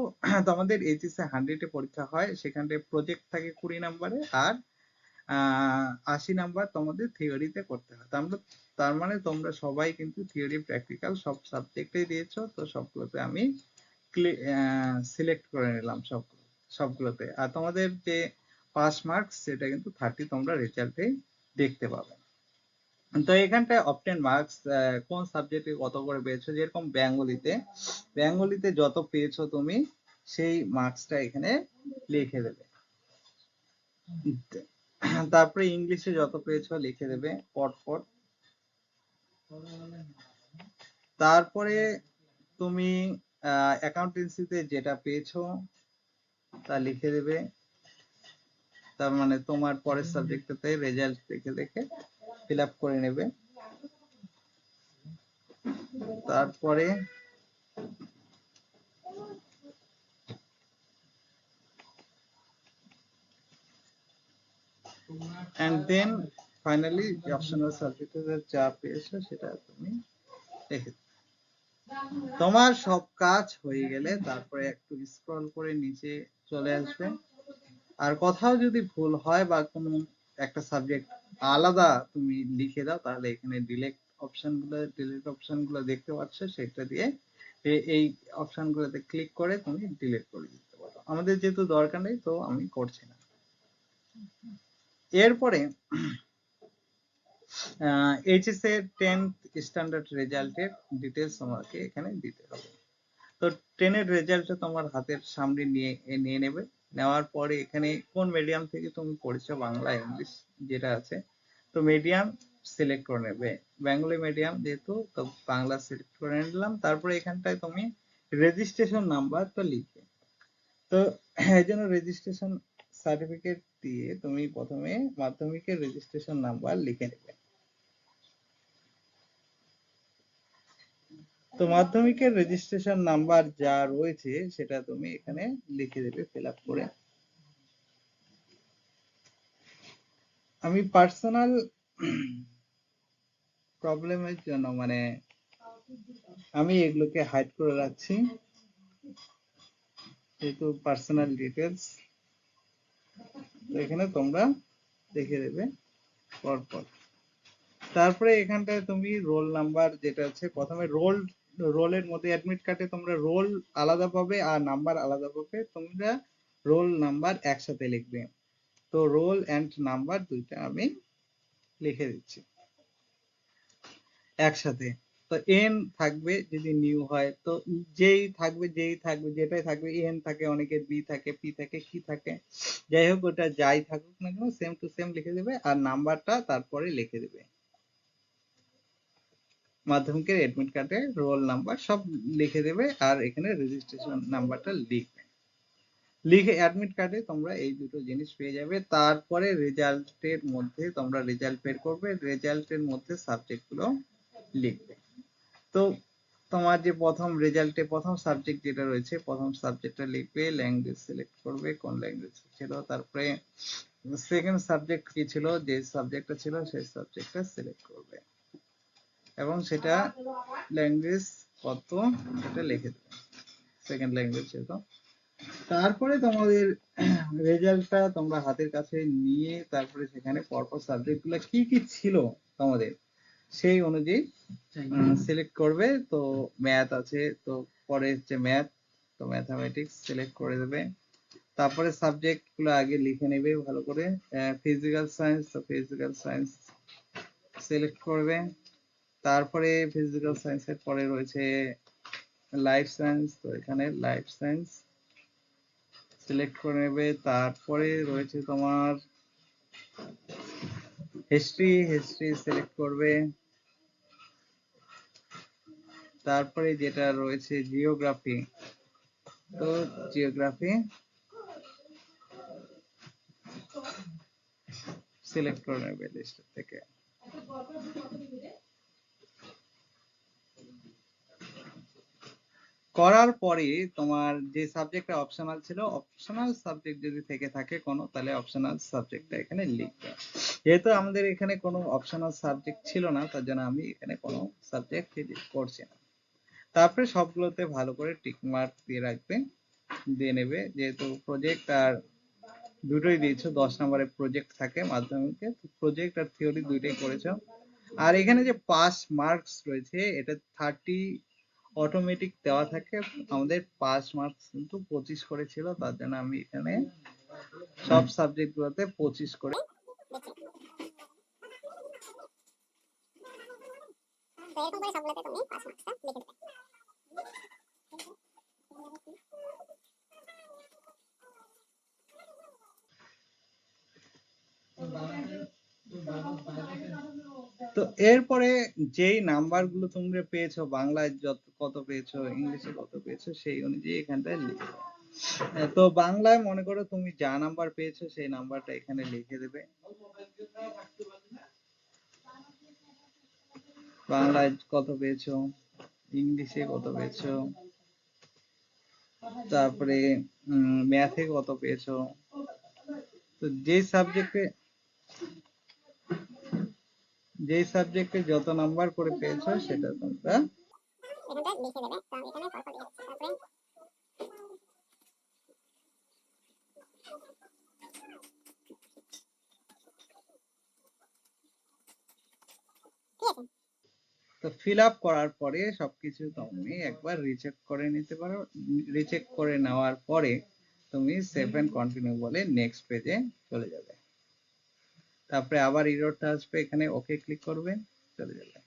তোমাদের এইচএসএ 100 পরীক্ষা হয়, সেখানে প্রজেক্ট থাকে 20 নম্বরে আর 80 নাম্বার তোমাদের থিওরিতে করতে হয়। তার মানে তোমরা সবাই কিন্তু থিওরি প্র্যাকটিক্যাল সব সাবজেক্টেই দিয়েছো, তো সবগুলোতে আমি সিলেক্ট করে নিলাম সবগুলোতে। আর তোমাদের যে পাস মার্কস সেটা কিন্তু 30 তোমরা রেজাল্টে দেখতে পাবে। তো এখানটায় অবটেন মার্কস কোন সাবজেক্টে কত করে পেয়েছো, যেরকম বেঙ্গলিতে যত পেয়েছো তুমি সেই মার্কসটা এখানে লিখে দেবে। তারপরে ইংলিশে যত পেয়েছো লিখে দেবে পরপর। তারপরে তুমি অ্যাকাউন্টেন্সিতে যেটা পেয়েছো তা লিখে দেবে। তার মানে তোমার পরের সাবজেক্টটাতে রেজাল্ট দেখে দেখে ফিল আপ করে নেবে। তারপরে and then finally অপশনাল সাবজেক্টে যা পেয়েছো সেটা তুমি লিখে দেবে। তোমার সব কাজ হয়ে গেলে তারপরে একটু স্ক্রল করে নিচে চলে আসবে। আর কোথাও যদি ভুল হয় বা কোনো একটা সাবজেক্ট আলাদা তুমি লিখে দাও তাহলে এখানে ডিলিট অপশনগুলো দেখতে পাচ্ছ, সেটা দিয়ে এই অপশনগুলোতে ক্লিক করে তুমি ডিলিট করে দিতে পারো। আমাদের যেহেতু দরকার নেই তো আমি করছি না। এরপরে এইচএস এর 10th স্ট্যান্ডার্ড রেজাল্টের ডিটেলস তোমাকে এখানে দিতে হবে। তো 10 এর রেজাল্টটা তোমার হাতের সামনে নিয়ে নেবে। নেওয়ার পরে এখানে কোন মিডিয়াম থেকে তুমি পড়েছো, বাংলা ইংলিশ যেটা আছে, তো মিডিয়াম সিলেক্ট করে নেবে। বেঙ্গলি মিডিয়াম যেহেতু তো বাংলা সিলেক্ট করে নিলাম। তারপরে এখানটায় তুমি রেজিস্ট্রেশন নাম্বারটা লিখবে। তো এই জন্য রেজিস্ট্রেশন সার্টিফিকেট দিয়ে তুমি প্রথমে মাধ্যমিকের রেজিস্ট্রেশন নাম্বার লিখে নেবে। তো মাধ্যমিকের রেজিস্ট্রেশন নাম্বার যা রয়েছে সেটা তুমি এখানে লিখে দেবে ফিল আপ করে। আমি পার্সোনাল প্রবলেমের জন্য মানে আমি এগুলোকে হাইড করে রাখছি, যেহেতু পার্সোনাল ডিটেলস। তো এখানে তোমরা লিখে দেবে পরপর। তারপরে এখানটায় তুমি রোল নাম্বার যেটা আছে, প্রথমে রোলের মধ্যে অ্যাডমিট কার্ডে তোমরা রোল আলাদা পাবে আর নাম্বার আলাদা পাবে, তোমরা রোল নাম্বার একসাথে লিখবে। তো রোল এন্ড নাম্বার দুইটা আমি লিখে দিচ্ছি একসাথে। তো এন থাকবে যদি নিউ হয়, তো যেই থাকবে যেটাই থাকবে, এন থাকে অনেকের, বি থাকে, পি থাকে, কি থাকে, যাই হোক ওটা যাই থাকুক না কেন সেম টু সেম লিখে দেবে আর নাম্বারটা তারপরে লিখে দেবে। মাধ্যমিকের অ্যাডমিট কার্ডে রোল নাম্বার সব লিখে দেবে আর এখানে রেজিস্ট্রেশন নাম্বারটা লিখে অ্যাডমিট কার্ডে তোমরা এই দুটো জিনিস পেয়ে যাবে। তারপরে রেজাল্টের মধ্যে তোমরা রেজাল্ট বের করবে, রেজাল্টের মধ্যে সাবজেক্ট গুলো লিখবে। তো তোমার যে প্রথম রেজাল্টে প্রথম সাবজেক্ট যেটা রয়েছে প্রথম সাবজেক্টটা লিখবে, ল্যাঙ্গুয়েজ সিলেক্ট করবে কোন ল্যাঙ্গুয়েজ ছিল, তারপরে সেকেন্ড সাবজেক্ট কি ছিল, যে সাবজেক্টটা ছিল সেই সাবজেক্টটা সিলেক্ট করবে এবং সেটা ল্যাঙ্গুয়েজ কত সেটা লিখে দেবে, সেকেন্ড ল্যাঙ্গুয়েজ যেহেতু। তারপরে তোমাদের রেজাল্টটা তোমরা হাতের কাছে নিয়ে তারপরে সেখানে পরপর সাবজেক্ট গুলো কি কি ছিল তোমাদের সেই অনুযায়ী সিলেক্ট করবে। তো ম্যাথ আছে, তো পরে হচ্ছে ম্যাথ, তো ম্যাথামেটিক্স সিলেক্ট করে দেবে। তারপরে সাবজেক্ট গুলো আগে লিখে নেবে ভালো করে। ফিজিক্যাল সায়েন্স, তো ফিজিক্যাল সায়েন্স সিলেক্ট করবে। তারপরে ফিজিক্যাল সায়েন্সের পরে রয়েছে লাইফ সায়েন্স, তো এখানে লাইফ সায়েন্স সিলেক্ট করে নেবে। তারপরে রয়েছে তোমার হিস্ট্রি সিলেক্ট করবে। তারপরে যেটা রয়েছে জিওগ্রাফি, তো জিওগ্রাফি সিলেক্ট করে নেবে লিস্ট থেকে। করার পরে তোমার যে সাবজেক্টটা অপশনাল ছিল, অপশনাল সাবজেক্ট যদি থেকে থাকে কোনো, তাহলে অপশনাল সাবজেক্টটা এখানে লিখবে। যেহেতু আমাদের এখানে কোনো অপশনাল সাবজেক্ট ছিল না, তার জন্য আমি এখানে কোনো সাবজেক্ট করছি না। তারপরে সবগুলোতে ভালো করে টিক মার্ক দিয়ে রাখবে, দিয়ে নেবে। যেহেতু প্রজেক্ট আর দুটোই দিয়েছো, 10 নম্বরের প্রজেক্ট থাকে মাধ্যমিকে, প্রজেক্ট আর থিওরি দুইটাই করেছো। আর এখানে যে পাস মার্কস রয়েছে, এটা 30 অটোমেটিক দেওয়া থাকে। আমাদের পাস মার্কস কিন্তু 25 করে ছিল, তার জন্য আমি এখানে সব সাবজেক্ট গুলোতে 25 করে। তো এরপরে যেই নাম্বারগুলো তোমরা পেয়েছো, বাংলায় কত পেয়েছো, ইংলিশে কত পেয়েছো, সেই অনুযায়ী এখানটায় লিখবে। তো বাংলায় মনে করো তুমি যা নাম্বার পেয়েছো সেই নাম্বারটা এখানে লিখে দেবে। বাংলায় কত পেয়েছো, ইংলিশে কত পেয়েছো, তারপরে ম্যাথে কত পেয়েছো। তো যেই সাবজেক্টে যত নাম্বার করে পেয়েছো সেটা তোমরা এখানটা লিখে দেবে। তো আমি এখানে পরপর লিখে দিচ্ছি। তারপরে তো ফিল আপ করার পরে সবকিছু তুমি একবার রিচেক করে নিতে পারো। রিচেক করে নেওয়ার পরে তুমি সেভ এন্ড কন্টিনিউ বলে নেক্সট পেজে চলে যাবে। তারপরে আবার এররটা আসবে, এখানে ওকে ক্লিক করবে, চলে যাবে।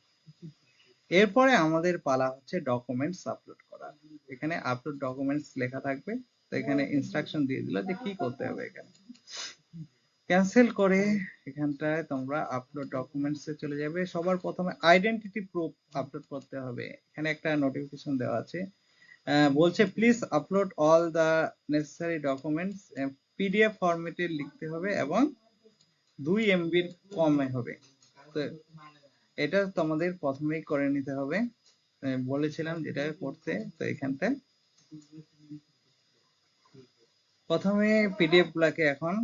এরপরে আমাদের পালা হচ্ছে ডকুমেন্টস আপলোড করা। এখানে আপলোড ডকুমেন্টস লেখা থাকবে। তো এখানে ইনস্ট্রাকশন দিয়ে দিল যে কি করতে হবে। এখানে ক্যান্সেল করে এখানটায় তোমরা আপলোড ডকুমেন্টস এ চলে যাবে। সবার প্রথমে আইডেন্টিটি প্রুফ আপলোড করতে হবে। এখানে একটা নোটিফিকেশন দেওয়া আছে, বলছে please upload all the necessary documents, PDF ফরম্যাটে লিখতে হবে এবং 2 MB কমে হবে। তো এটা তোমাদের প্রথমেই করে নিতে হবে, বলেছিলাম যেটা করতে। তো এখানটায় প্রথমে পিডিএফ গুলাকে এখন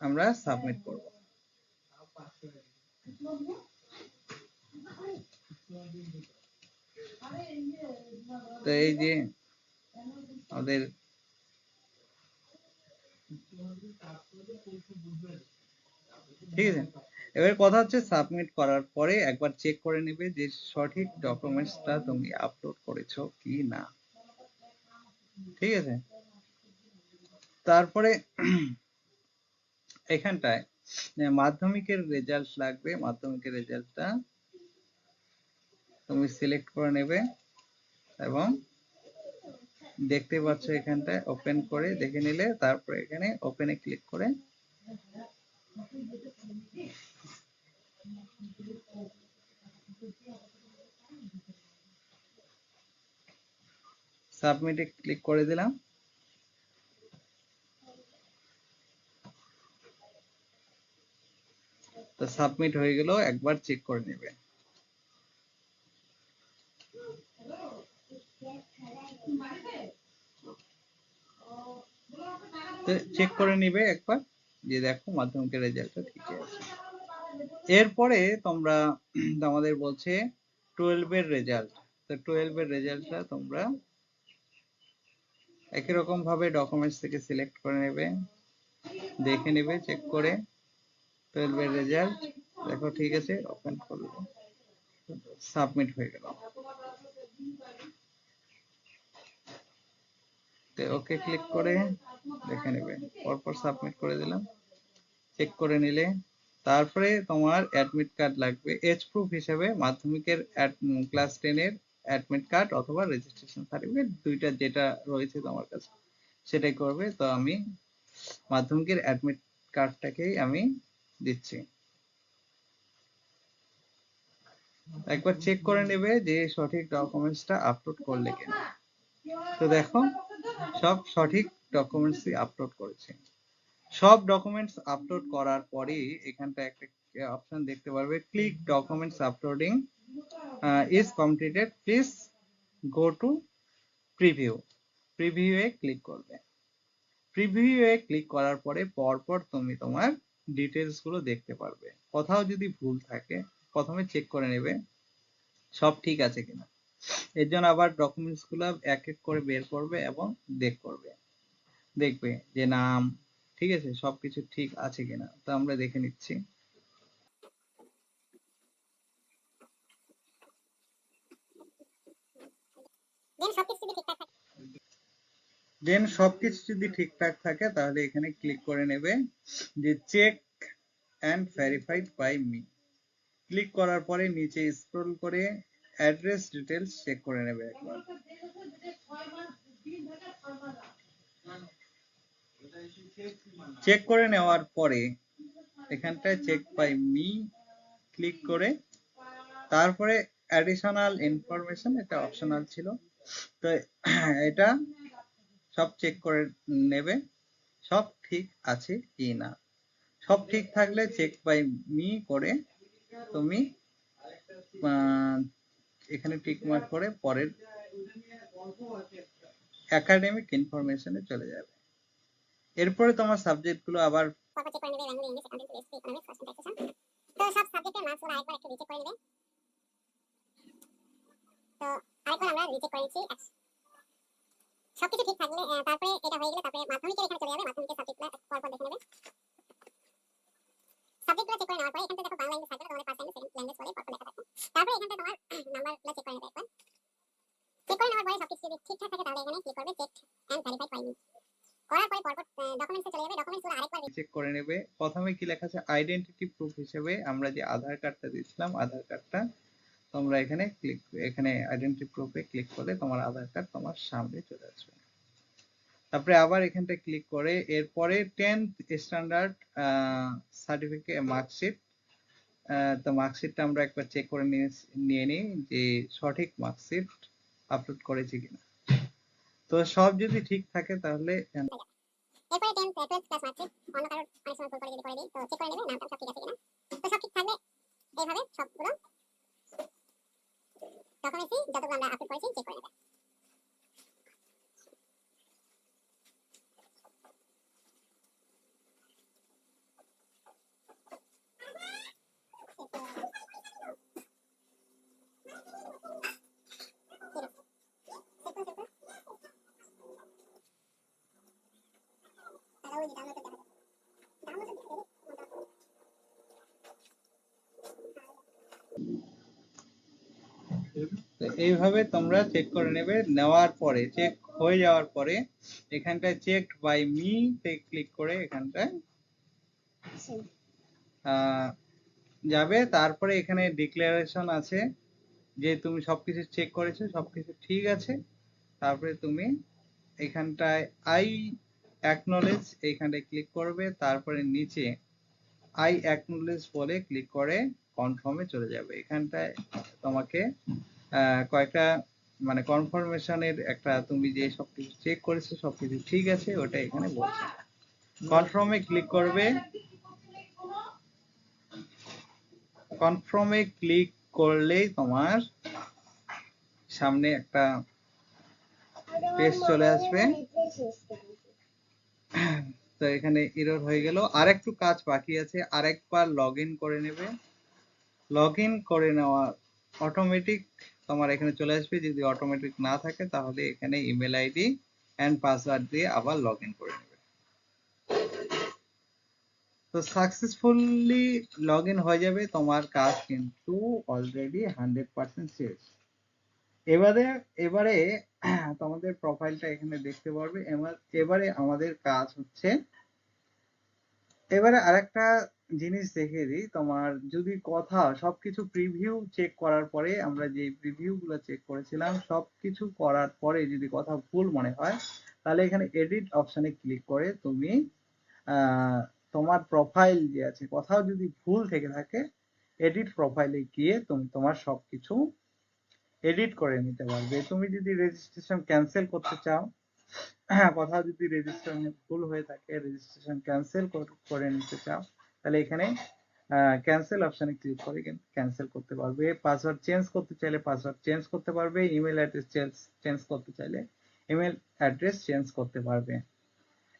আমরা সাবমিট করব। তো এই যে আমাদের ঠিক আছে, এবার কথা হচ্ছে সাবমিট করার পরে একবার চেক করে নেবে যে সঠিক ডকুমেন্টসটা তুমি আপলোড করেছো কি না। ঠিক আছে, তারপরে এখানটায় মাধ্যমিকের রেজাল্ট লাগবে। মাধ্যমিকের রেজাল্টটা তুমি সিলেক্ট করে নেবে এবং দেখতে পাচ্ছ এখানটায় ওপেন করে দেখে নিলে। তারপরে এখানে ওপেনে ক্লিক করে সাবমিটে ক্লিক করে দিলাম। তো সাবমিট হয়ে গেল, একবার চেক করে নেবে। চেক করে নিবে একবার, যে দেখো মাধ্যমিকের রেজাল্টটা ঠিকই আছে। এরপরে তোমরা আমাদের বলছে 12 এর রেজাল্ট। তো 12 এর রেজাল্টটা তোমরা একই রকম ভাবে ডকুমেন্টস থেকে সিলেক্ট করে নেবে, দেখে নেবে চেক করে। 12 এর রেজাল্ট দেখো ঠিক আছে, ওপেন করবে, সাবমিট হয়ে গেল। ওকে ক্লিক করে দেখে নেবে, পরপর সাবমিট করে দিলাম, চেক করে নিলে। তারপরে তোমার অ্যাডমিট কার্ড লাগবে এজ প্রুফ হিসেবে। মাধ্যমিকের ক্লাস 10 এর অ্যাডমিট কার্ড অথবা রেজিস্ট্রেশন সার্টিফিকেট, দুইটা যেটা রয়েছে তোমার কাছে সেটাই করবে। তো আমি মাধ্যমিকের অ্যাডমিট কার্ডটাকেই আমি দিচ্ছি। একবার চেক করে নেবে যে সঠিক ডকুমেন্টসটা আপলোড করলে কিনা। তো দেখো সব সঠিক ডকুমেন্টসই আপলোড করেছে। সব ডকুমেন্টস আপলোড করার পরে এখানটা একটা অপশন দেখতে পারবে, click documents uploading is completed, please go to preview. প্রিভিউয়ে ক্লিক করবে। প্রিভিউয়ে ক্লিক করার পরে পরপর তুমি তোমার ডিটেলস গুলো দেখতে পারবে। কোথাও যদি ভুল থাকে প্রথমে চেক করে নেবে সব ঠিক আছে কিনা। এর জন্য আবার ডকুমেন্টস গুলো এক এক করে বের করবে এবং দেখবে যে নাম ঠিক আছে, সবকিছু ঠিক আছে কিনা। তো আমরা দেখে নিচ্ছি। দেন সবকিছু যদি ঠিকঠাক থাকে তাহলে এখানে ক্লিক করে নেবে যে check and verified by me. Click করার পরে নিচে স্ক্রল করে অ্যাড্রেস ডিটেলস চেক করে নেবে একবার। চেক করে নেওয়ার পরে এখানটায় চেক বাই মি ক্লিক করে তারপরে অ্যাডিশনাল ইনফরমেশন, এটা অপশনাল ছিল, তো এটা সব চেক করে নেবে সব ঠিক আছে কি না। সব ঠিক থাকলে চেক বাই মি করে তুমি এখানে টিক মার্ক করে পরের একাডেমিক ইনফরমেশনে চলে যাবে। এরপরে তোমার সাবজেক্ট গুলো আবার চেক করে নেবে, language, English, accounting, history, economics, first taxation. তো সব সাবজেক্টের মার্কস গুলো আরেকবার একটু রিচেক করে নেবে। তো আরেকবার আমরা রিচেক করে নিচ্ছি। সবকিছু ঠিক থাকলে তারপরে এটা হয়ে গেলে তারপরে মাধ্যমিকের এখানে চলে যাবে। মাধ্যমিকের সাবজেক্টগুলো পরপর দেখে নেবে। সাবজেক্টগুলো চেক করে নেওয়ার পরে এখানে দেখো বাংলা, ইংলিশ থাকলে তোমাদের ফার্স্ট ল্যাঙ্গুয়েজ বলে পরপর লেখা থাকবে। তারপরে এখানে তোমার নাম্বারগুলো চেক করে নেবে একবার। চেক করে নেওয়ার পরে সবকিছু যদি ঠিকঠাক থাকে তাহলে এখানে ক্লিক করবে check and verified by me. করার পরে পরপর ডকুমেন্টসে চলে যাবে। ডকুমেন্টসগুলো আরেকবার চেক করে নেবে। প্রথমে কি লেখা আছে, আইডেন্টিটি প্রুফ হিসেবে আমরা যে আধার কার্ডটা দিয়েছিলাম আধার কার্ডটা তোমরা এখানে আইডেন্টিটি প্রুফে ক্লিক করলে তোমার আধার কার্ড তোমার সামনে চলে আসবে। তারপরে আবার এখানটা ক্লিক করে এরপরে 10th স্ট্যান্ডার্ড সার্টিফিকেট মার্কশিট, তো মার্কশিটটা আমরা একবার চেক করে নিয়ে নিই যে সঠিক মার্কশিট আপলোড করেছি কিনা। তো সব যদি ঠিক থাকে তাহলে এরপরে 10th 12th ক্লাস মার্কশিট অন্য কারোর অনেক সময় ভুল করে যদি করে দিই, তো চেক করে নেবে নামটা সব ঠিক আছে কিনা। তো সব ঠিক থাকলে এইভাবে সবগুলো ডকুমেন্টসই যতগুলো আমরা আপলোড করেছি চেক করে নেবে। এইভাবে তোমরা চেক করে নেবে। নেওয়ার পরে চেক হয়ে যাওয়ার পরে এখানটায় চেক বাই মি তে ক্লিক করে এখানটায় যাবে। তারপরে এখানে ডিক্লারেশন আছে যে তুমি সবকিছু চেক করেছো, সবকিছু ঠিক আছে। তারপরে তুমি এখানটায় আই অ্যাকনোলেজ এইখানটায় ক্লিক করবে। তারপরে নিচে আই অ্যাকনোলেজ বলে ক্লিক করে কনফার্মে চলে যাবে। এখানটায় তোমাকে কয়েকটা মানে কনফার্মেশনের একটা, তুমি যে সবকিছু চেক করেছো সবকিছু ঠিক আছে ওটা এখানে বলছে। কনফার্মে ক্লিক করবে। কনফার্মে ক্লিক করলেই তোমার সামনে একটা পেজ চলে আসবে। তো এখানে এরর হয়ে গেল। আরেকটু কাজ বাকি আছে, আরেকবার লগইন করে নেবে। লগইন করে নেওয়া অটোমেটিক তোমার এখানে চলে আসবে। যদি অটোমেটিক না থাকে তাহলে এখানে ইমেল আইডি এন্ড পাসওয়ার্ড দিয়ে আবার লগইন করে নেবে। তো সাকসেসফুলি লগইন হয়ে যাবে। তোমার কাজ কিন্তু অলরেডি 100% শেষ। এবারে তোমাদের প্রোফাইলটা এখানে দেখতে পারবে। এবারে আমাদের কাজ হচ্ছে, এবারে আরেকটা জিনিস দেখিয়ে দিই। তোমার যদি কথা সবকিছু প্রিভিউ চেক করার পরে আমরা যে প্রিভিউ গুলো চেক করেছিলাম সবকিছু করার পরে যদি কথা ভুল মনে হয় তাহলে এখানে এডিট অপশনে ক্লিক করে তুমি তোমার প্রোফাইল যে আছে কোথাও যদি ভুল থেকে থাকে এডিট প্রোফাইলে গিয়ে তুমি তোমার সবকিছু এডিট করে নিতে পারবে। তুমি যদি রেজিস্ট্রেশন ক্যান্সেল করতে চাও, কোথাও যদি রেজিস্ট্রেশন ভুল হয়ে থাকে রেজিস্ট্রেশন ক্যান্সেল করে নিতে চাও তাহলে এখানে ক্যান্সেল অপশনে ক্লিক করে ক্যান্সেল করতে পারবে। পাসওয়ার্ড চেঞ্জ করতে চাইলে পাসওয়ার্ড চেঞ্জ করতে পারবে। ইমেল অ্যাড্রেস চেঞ্জ করতে চাইলে ইমেল অ্যাড্রেস চেঞ্জ করতে পারবে।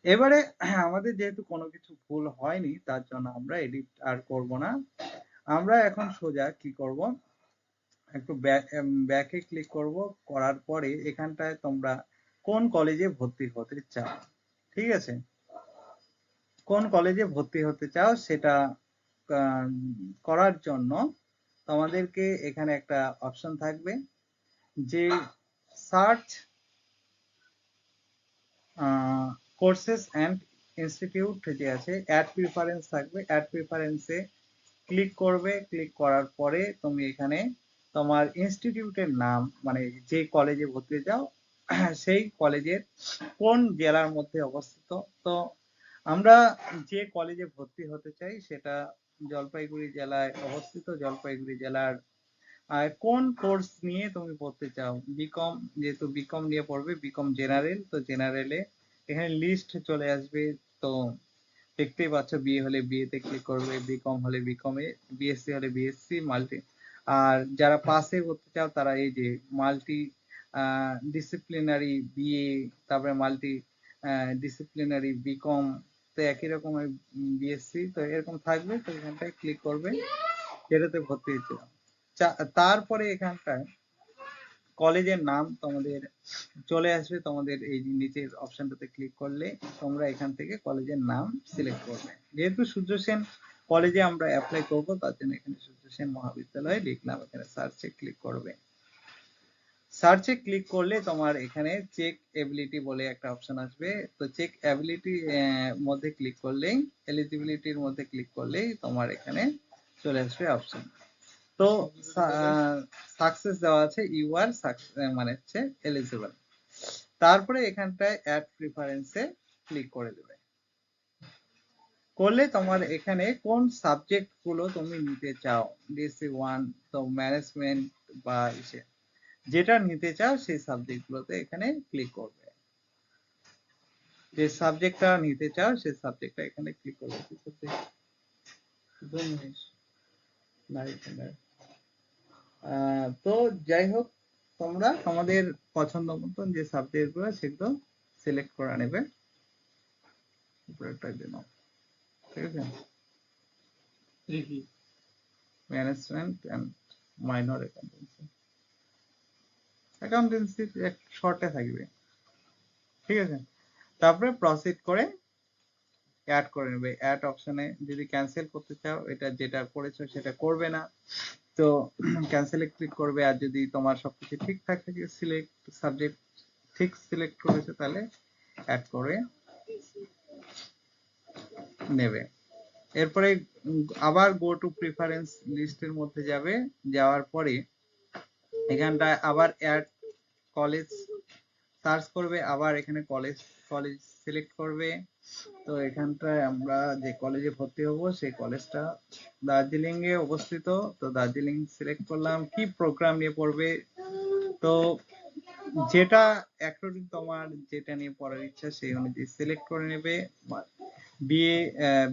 এবারে আমাদের যেহেতু কোনো কিছু ভুল হয়নি, তার জন্য আমরা এডিট আর করব না। আমরা এখন সোজা কি করব, একটু ব্যাকে ক্লিক করব। করার পরে এখানটায় তোমরা কোন কলেজে ভর্তি হতে চাও, ঠিক আছে, কোন কলেজে ভর্তি হতে চাও সেটা করার জন্য তোমাদেরকে এখানে একটা অপশন থাকবে যে সার্চ কোর্সেস অ্যান্ড ইনস্টিটিউট যে আছে, অ্যাড প্রিফারেন্স থাকবে। অ্যাড প্রিফারেন্সে ক্লিক করবে। ক্লিক করার পরে তুমি এখানে তোমার ইনস্টিটিউটের নাম, মানে যে কলেজে ভর্তি যাও সেই কলেজের কোন জেলার মধ্যে অবস্থিত। তো আমরা যে কলেজে ভর্তি হতে চাই সেটা জলপাইগুড়ি জেলায় অবস্থিত। জলপাইগুড়ি জেলার কোন কোর্স নিয়ে তুমি পড়তে চাও, বিকম, যেহেতু বিকম নিয়ে পড়বে, বিকম জেনারেল, তো জেনারেলে এখানে লিস্ট চলে আসবে। তো দেখতেই পাচ্ছ, বিএ হলে বিএতে ক্লিক করবে, বিকম হলে বিকমে, বিএসসি হলে বিএসসি, মাল্টি। আর যারা পাসে করতে চাও তারা এই যে মাল্টি ডিসিপ্লিনারি বিএ, তারপরে মাল্টি ডিসিপ্লিনারি বিকম, তো একই রকমের বিএসসি, তো এরকম থাকবে। তো এখানটায় ক্লিক করবে, যেটাতে ভর্তি হয়েছিল। তারপরে এখানটায় কলেজের নাম তোমাদের চলে আসবে। তোমাদের এই নিচের অপশনটাতে ক্লিক করলে তোমরা এখান থেকে কলেজের নাম সিলেক্ট করবে। যেহেতু সূর্য সেন কলেজে আমরা অ্যাপ্লাই করব, তার জন্য এখানে সূর্য সেন মহাবিদ্যালয় লিখলাম। এখানে সার্চে ক্লিক করবে। সার্চে ক্লিক করলে তোমার এখানে চেক এবিলিটি বলে একটা অপশন আসবে। তো চেক এবিলিটি মধ্যে ক্লিক করলেই, এলিজিবিলিটির মধ্যে ক্লিক করলেই তোমার এখানে চলে আসবে অপশন। তো সাকসেস দেওয়া আছে, ইউ আর মানে হচ্ছে এলিজিবল। তারপরে এখানটায় অ্যাড প্রিফারেন্সে ক্লিক করে দেবে। করলে তোমার এখানে কোন সাবজেক্ট গুলো তুমি নিতে চাও, ডিসি 1, তো ম্যানেজমেন্ট বা যেটা নিতে চাও সেই সাবজেক্ট গুলোতে এখানে ক্লিক করবে। যে সাবজেক্টটা নিতে চাও সেই সাবজেক্টটা এখানে ক্লিক করবে। তো যাই হোক, তোমরা তোমাদের পছন্দ মতন যে সাবজেক্ট গুলো সেগুলো সিলেক্ট করে নেবে। উপরেরটা দিন, ঠিক আছে, management and minor accountancy, accountancy এক শর্টে থাকবে, ঠিক আছে। তারপরে প্রসিড করে অ্যাড করে নেবে। অ্যাড অপশনে যদি ক্যান্সেল করতে চাও, এটা যেটা করেছো সেটা করবে না, তো ক্যান্সেলে ক্লিক করবে। আর যদি তোমার সবকিছু ঠিকঠাক থাকে, সিলেক্ট সাবজেক্ট ঠিক সিলেক্ট করেছে, তাহলে অ্যাড করে নেবে। এরপরে আবার গো টু প্রিফারেন্স লিস্টের মধ্যে যাবে। যাওয়ার পরে এখানটায় আবার অ্যাড কলেজ সার্চ করবে। আবার এখানে কলেজ সিলেক্ট করবে। তো এখানটায় আমরা যে কলেজে ভর্তি হব সেই কলেজটা দার্জিলিং এ অবস্থিত। তো দার্জিলিং সিলেক্ট করলাম। কি প্রোগ্রাম নিয়ে পড়বে, তো যেটা অ্যাকর্ডিং তোমার যেটা নিয়ে পড়ার ইচ্ছা সেই অনুযায়ী সিলেক্ট করে নেবে। বিএ,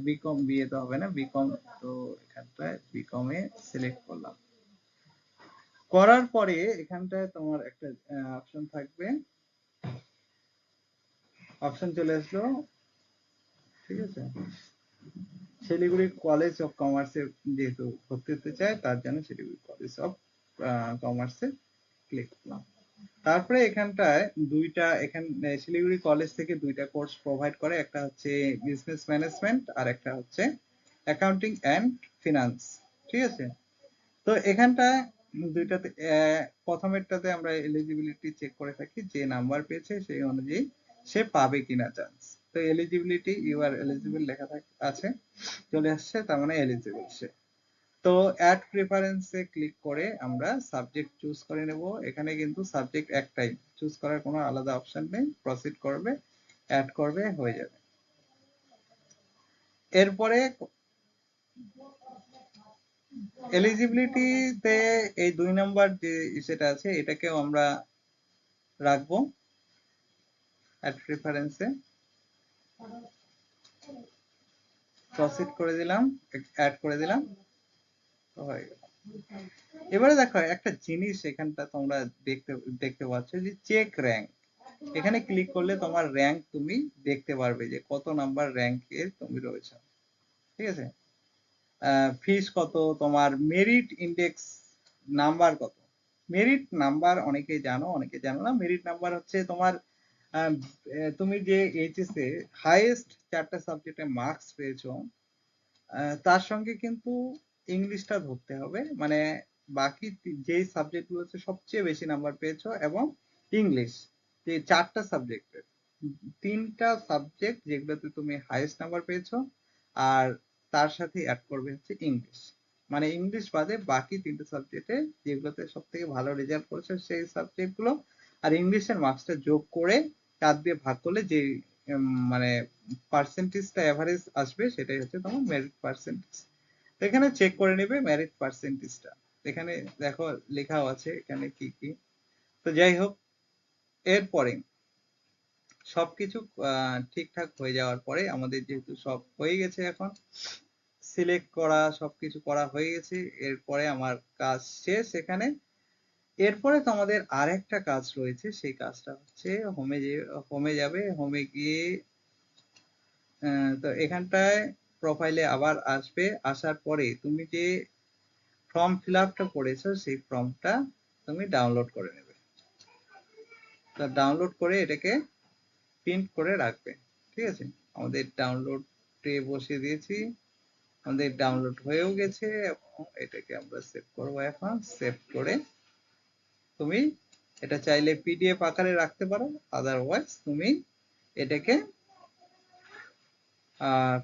বিকম, বিএ তো হবে না, বিকম, তো এখানটায় বিকমে সিলেক্ট করলাম। করার পরে এখানটায় তোমার একটা অপশন থাকবে, অপশন চলে আসলো, ঠিক আছে। শিলিগুড়ি কলেজ অফ কমার্সে যেহেতু ভর্তি হতে চায়, তার জন্য শিলিগুড়ি কলেজ অফ কমার্সে ক্লিক করলাম। তারপরে এখানটায় দুইটা, এখানে শিলিগুড়ি কলেজ থেকে দুইটা কোর্স প্রোভাইড করে, একটা হচ্ছে বিজনেস ম্যানেজমেন্ট আর একটা হচ্ছে অ্যাকাউন্টিং অ্যান্ড ফিনান্স, ঠিক আছে। তো এখানটায় দুইটাতে প্রথমেরটাতে আমরা এলিজিবিলিটি চেক করে থাকি, যে নাম্বার পেয়েছে সেই অনুযায়ী সে পাবে কিনা চান্স। তো এলিজিবিলিটি, ইউ আর এলিজিবল লেখা আছে, চলে আসছে, তার মানে এলিজিবল সে। তো অ্যাড প্রেফারেন্সে ক্লিক করে আমরা সাবজেক্ট চুজ করে নেব। এখানে কিন্তু সাবজেক্ট একটাই, চুজ করার কোনো আলাদা অপশন নেই। প্রসিড করবে, অ্যাড করবে, হয়ে যাবে। এরপরে এলিজিবিলিটিতে এই 2 নাম্বার যে সেটা আছে, এটাকেও আমরা রাখবো অ্যাড প্রেফারেন্সে। প্রসিড করে দিলাম, অ্যাড করে দিলাম, তো হয়ে গেল। এবারে দেখো একটা জিনিস এখানটা তোমরা দেখতে দেখতে পাচ্ছ যে চেক র্যাঙ্ক। এখানে ক্লিক করলে তোমার র্যাঙ্ক তুমি দেখতে পারবে যে কত নাম্বার র্যাঙ্কে তুমি রয়েছে। ঠিক আছে, ফিস কত, তোমার মেরিট ইন্ডেক্স নাম্বার কত। মেরিট নাম্বার অনেকে জানো, অনেকে জানো না। মেরিট নাম্বার হচ্ছে তোমার তুমি যে এইচএস এ হাইয়েস্ট 4টা সাবজেক্টে মার্কস পেয়েছো, তার সঙ্গে কিন্তু ইংলিশটা ধরতে হবে। মানে বাকি যেই সাবজেক্ট গুলোতে সবচেয়ে বেশি নাম্বার পেয়েছো এবং ইংলিশ, যে 4টা সাবজেক্টের 3টা সাবজেক্ট যেগুলোতে তুমি হাইয়েস্ট নাম্বার পেয়েছো, আর তার সাথে অ্যাড করবে হচ্ছে ইংলিশ। মানে ইংলিশ বাদে বাকি 3টে সাবজেক্টে যেগুলোতে সব থেকে ভালো রেজাল্ট করেছে সেই সাবজেক্ট গুলো, আর ইংলিশের মার্কসটা যোগ করে 4 দিয়ে ভাগ করলে যে মানে পার্সেন্টেজটা এভারেজ আসবে সেটাই হচ্ছে তোমার মেরিট পার্সেন্টেজ। এখানে চেক করে নেবে মেরিট পার্সেন্টেজটা। এখানে দেখো লেখাও আছে এখানে কি কি। তো যাই হোক, এরপরে সবকিছু ঠিকঠাক হয়ে যাওয়ার পরে, আমাদের যেহেতু সব হয়ে গেছে, এখন সিলেক্ট করা সবকিছু করা হয়ে গেছে, এরপরে আমার কাজ শেষ এখানে। এরপরে তো আমাদের আরেকটা কাজ রয়েছে, সেই কাজটা হচ্ছে হোমে যাবে। হোমে গিয়ে তো এখানটায় প্রোফাইলে আবার আসবে, আসার পরে তুমি যে ফর্ম ফিল আপটা করেছো সেই ফর্মটা তুমি ডাউনলোড করে নেবে। তো ডাউনলোড করে এটাকে প্রিন্ট করে রাখবে। ঠিক আছে, আমাদের ডাউনলোডে বসিয়ে দিয়েছি, আমাদের ডাউনলোড হয়েও গেছে এবং এটাকে আমরা সেভ করবো। এখন সেভ করে তুমি এটা চাইলে পিডিএফ আকারে রাখতে পারো, আদারওয়াইজ তুমি এটাকে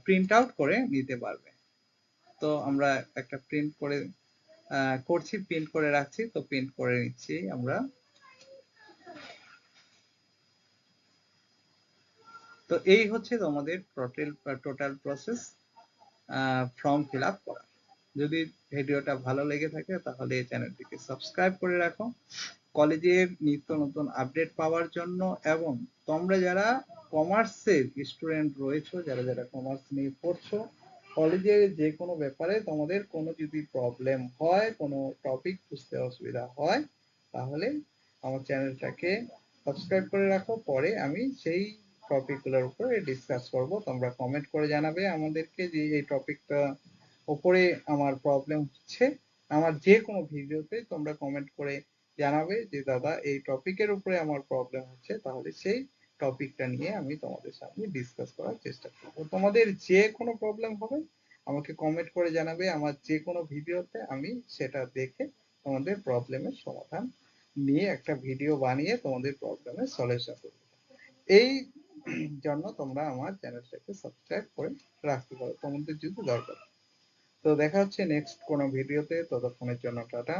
প্রিন্ট আউট করে নিতে পারবে। তো আমরা একটা প্রিন্ট করে করছি, প্রিন্ট করে রাখছি, তো প্রিন্ট করে নিচ্ছি আমরা। তো এই হচ্ছে তোমাদের total process form fill up করা। যদি ভিডিওটা ভালো লেগে থাকে তাহলে চ্যানেলটিকে সাবস্ক্রাইব করে রাখো কলেজের নিত্য নতুন আপডেট পাওয়ার জন্য। এবং তোমরা যারা কমার্সের স্টুডেন্ট রয়েছো, যারা যারা কমার্স নিয়ে পড়ছো, কলেজের যে কোনো ব্যাপারে তোমাদের কোনো যদি প্রবলেম হয়, কোনো টপিক বুঝতে অসুবিধা হয়, তাহলে আমার চ্যানেলটাকে সাবস্ক্রাইব করে রাখো। পরে আমি সেই টপিকগুলোর উপরে ডিসকাস করব। তোমরা কমেন্ট করে জানাবে আমাদেরকে যে এই টপিকটা উপরে আমার প্রবলেম হচ্ছে। আমার যে কোনো ভিডিওতে তোমরা কমেন্ট করে জানাবে যে দাদা এই টপিকের উপরে আমার প্রবলেম হচ্ছে, তাহলে সেই টপিকটা নিয়ে আমি তোমাদের সামনে ডিসকাস করার চেষ্টা করব। তোমাদের যে কোনো প্রবলেম হবে আমাকে কমেন্ট করে জানাবে, আমার যে কোনো ভিডিওতে আমি সেটা দেখে তোমাদের প্রবলেমের সমাধান নিয়ে একটা ভিডিও বানিয়ে তোমাদের প্রবলেমের সলিউশন করব। এই জন্য তোমরা আমার চ্যানেলটাকে সাবস্ক্রাইব করে রাখতে পারো তোমাদের যদি দরকার। তো দেখা হচ্ছে নেক্সট কোনো ভিডিওতে, ততক্ষণের জন্য টাটা।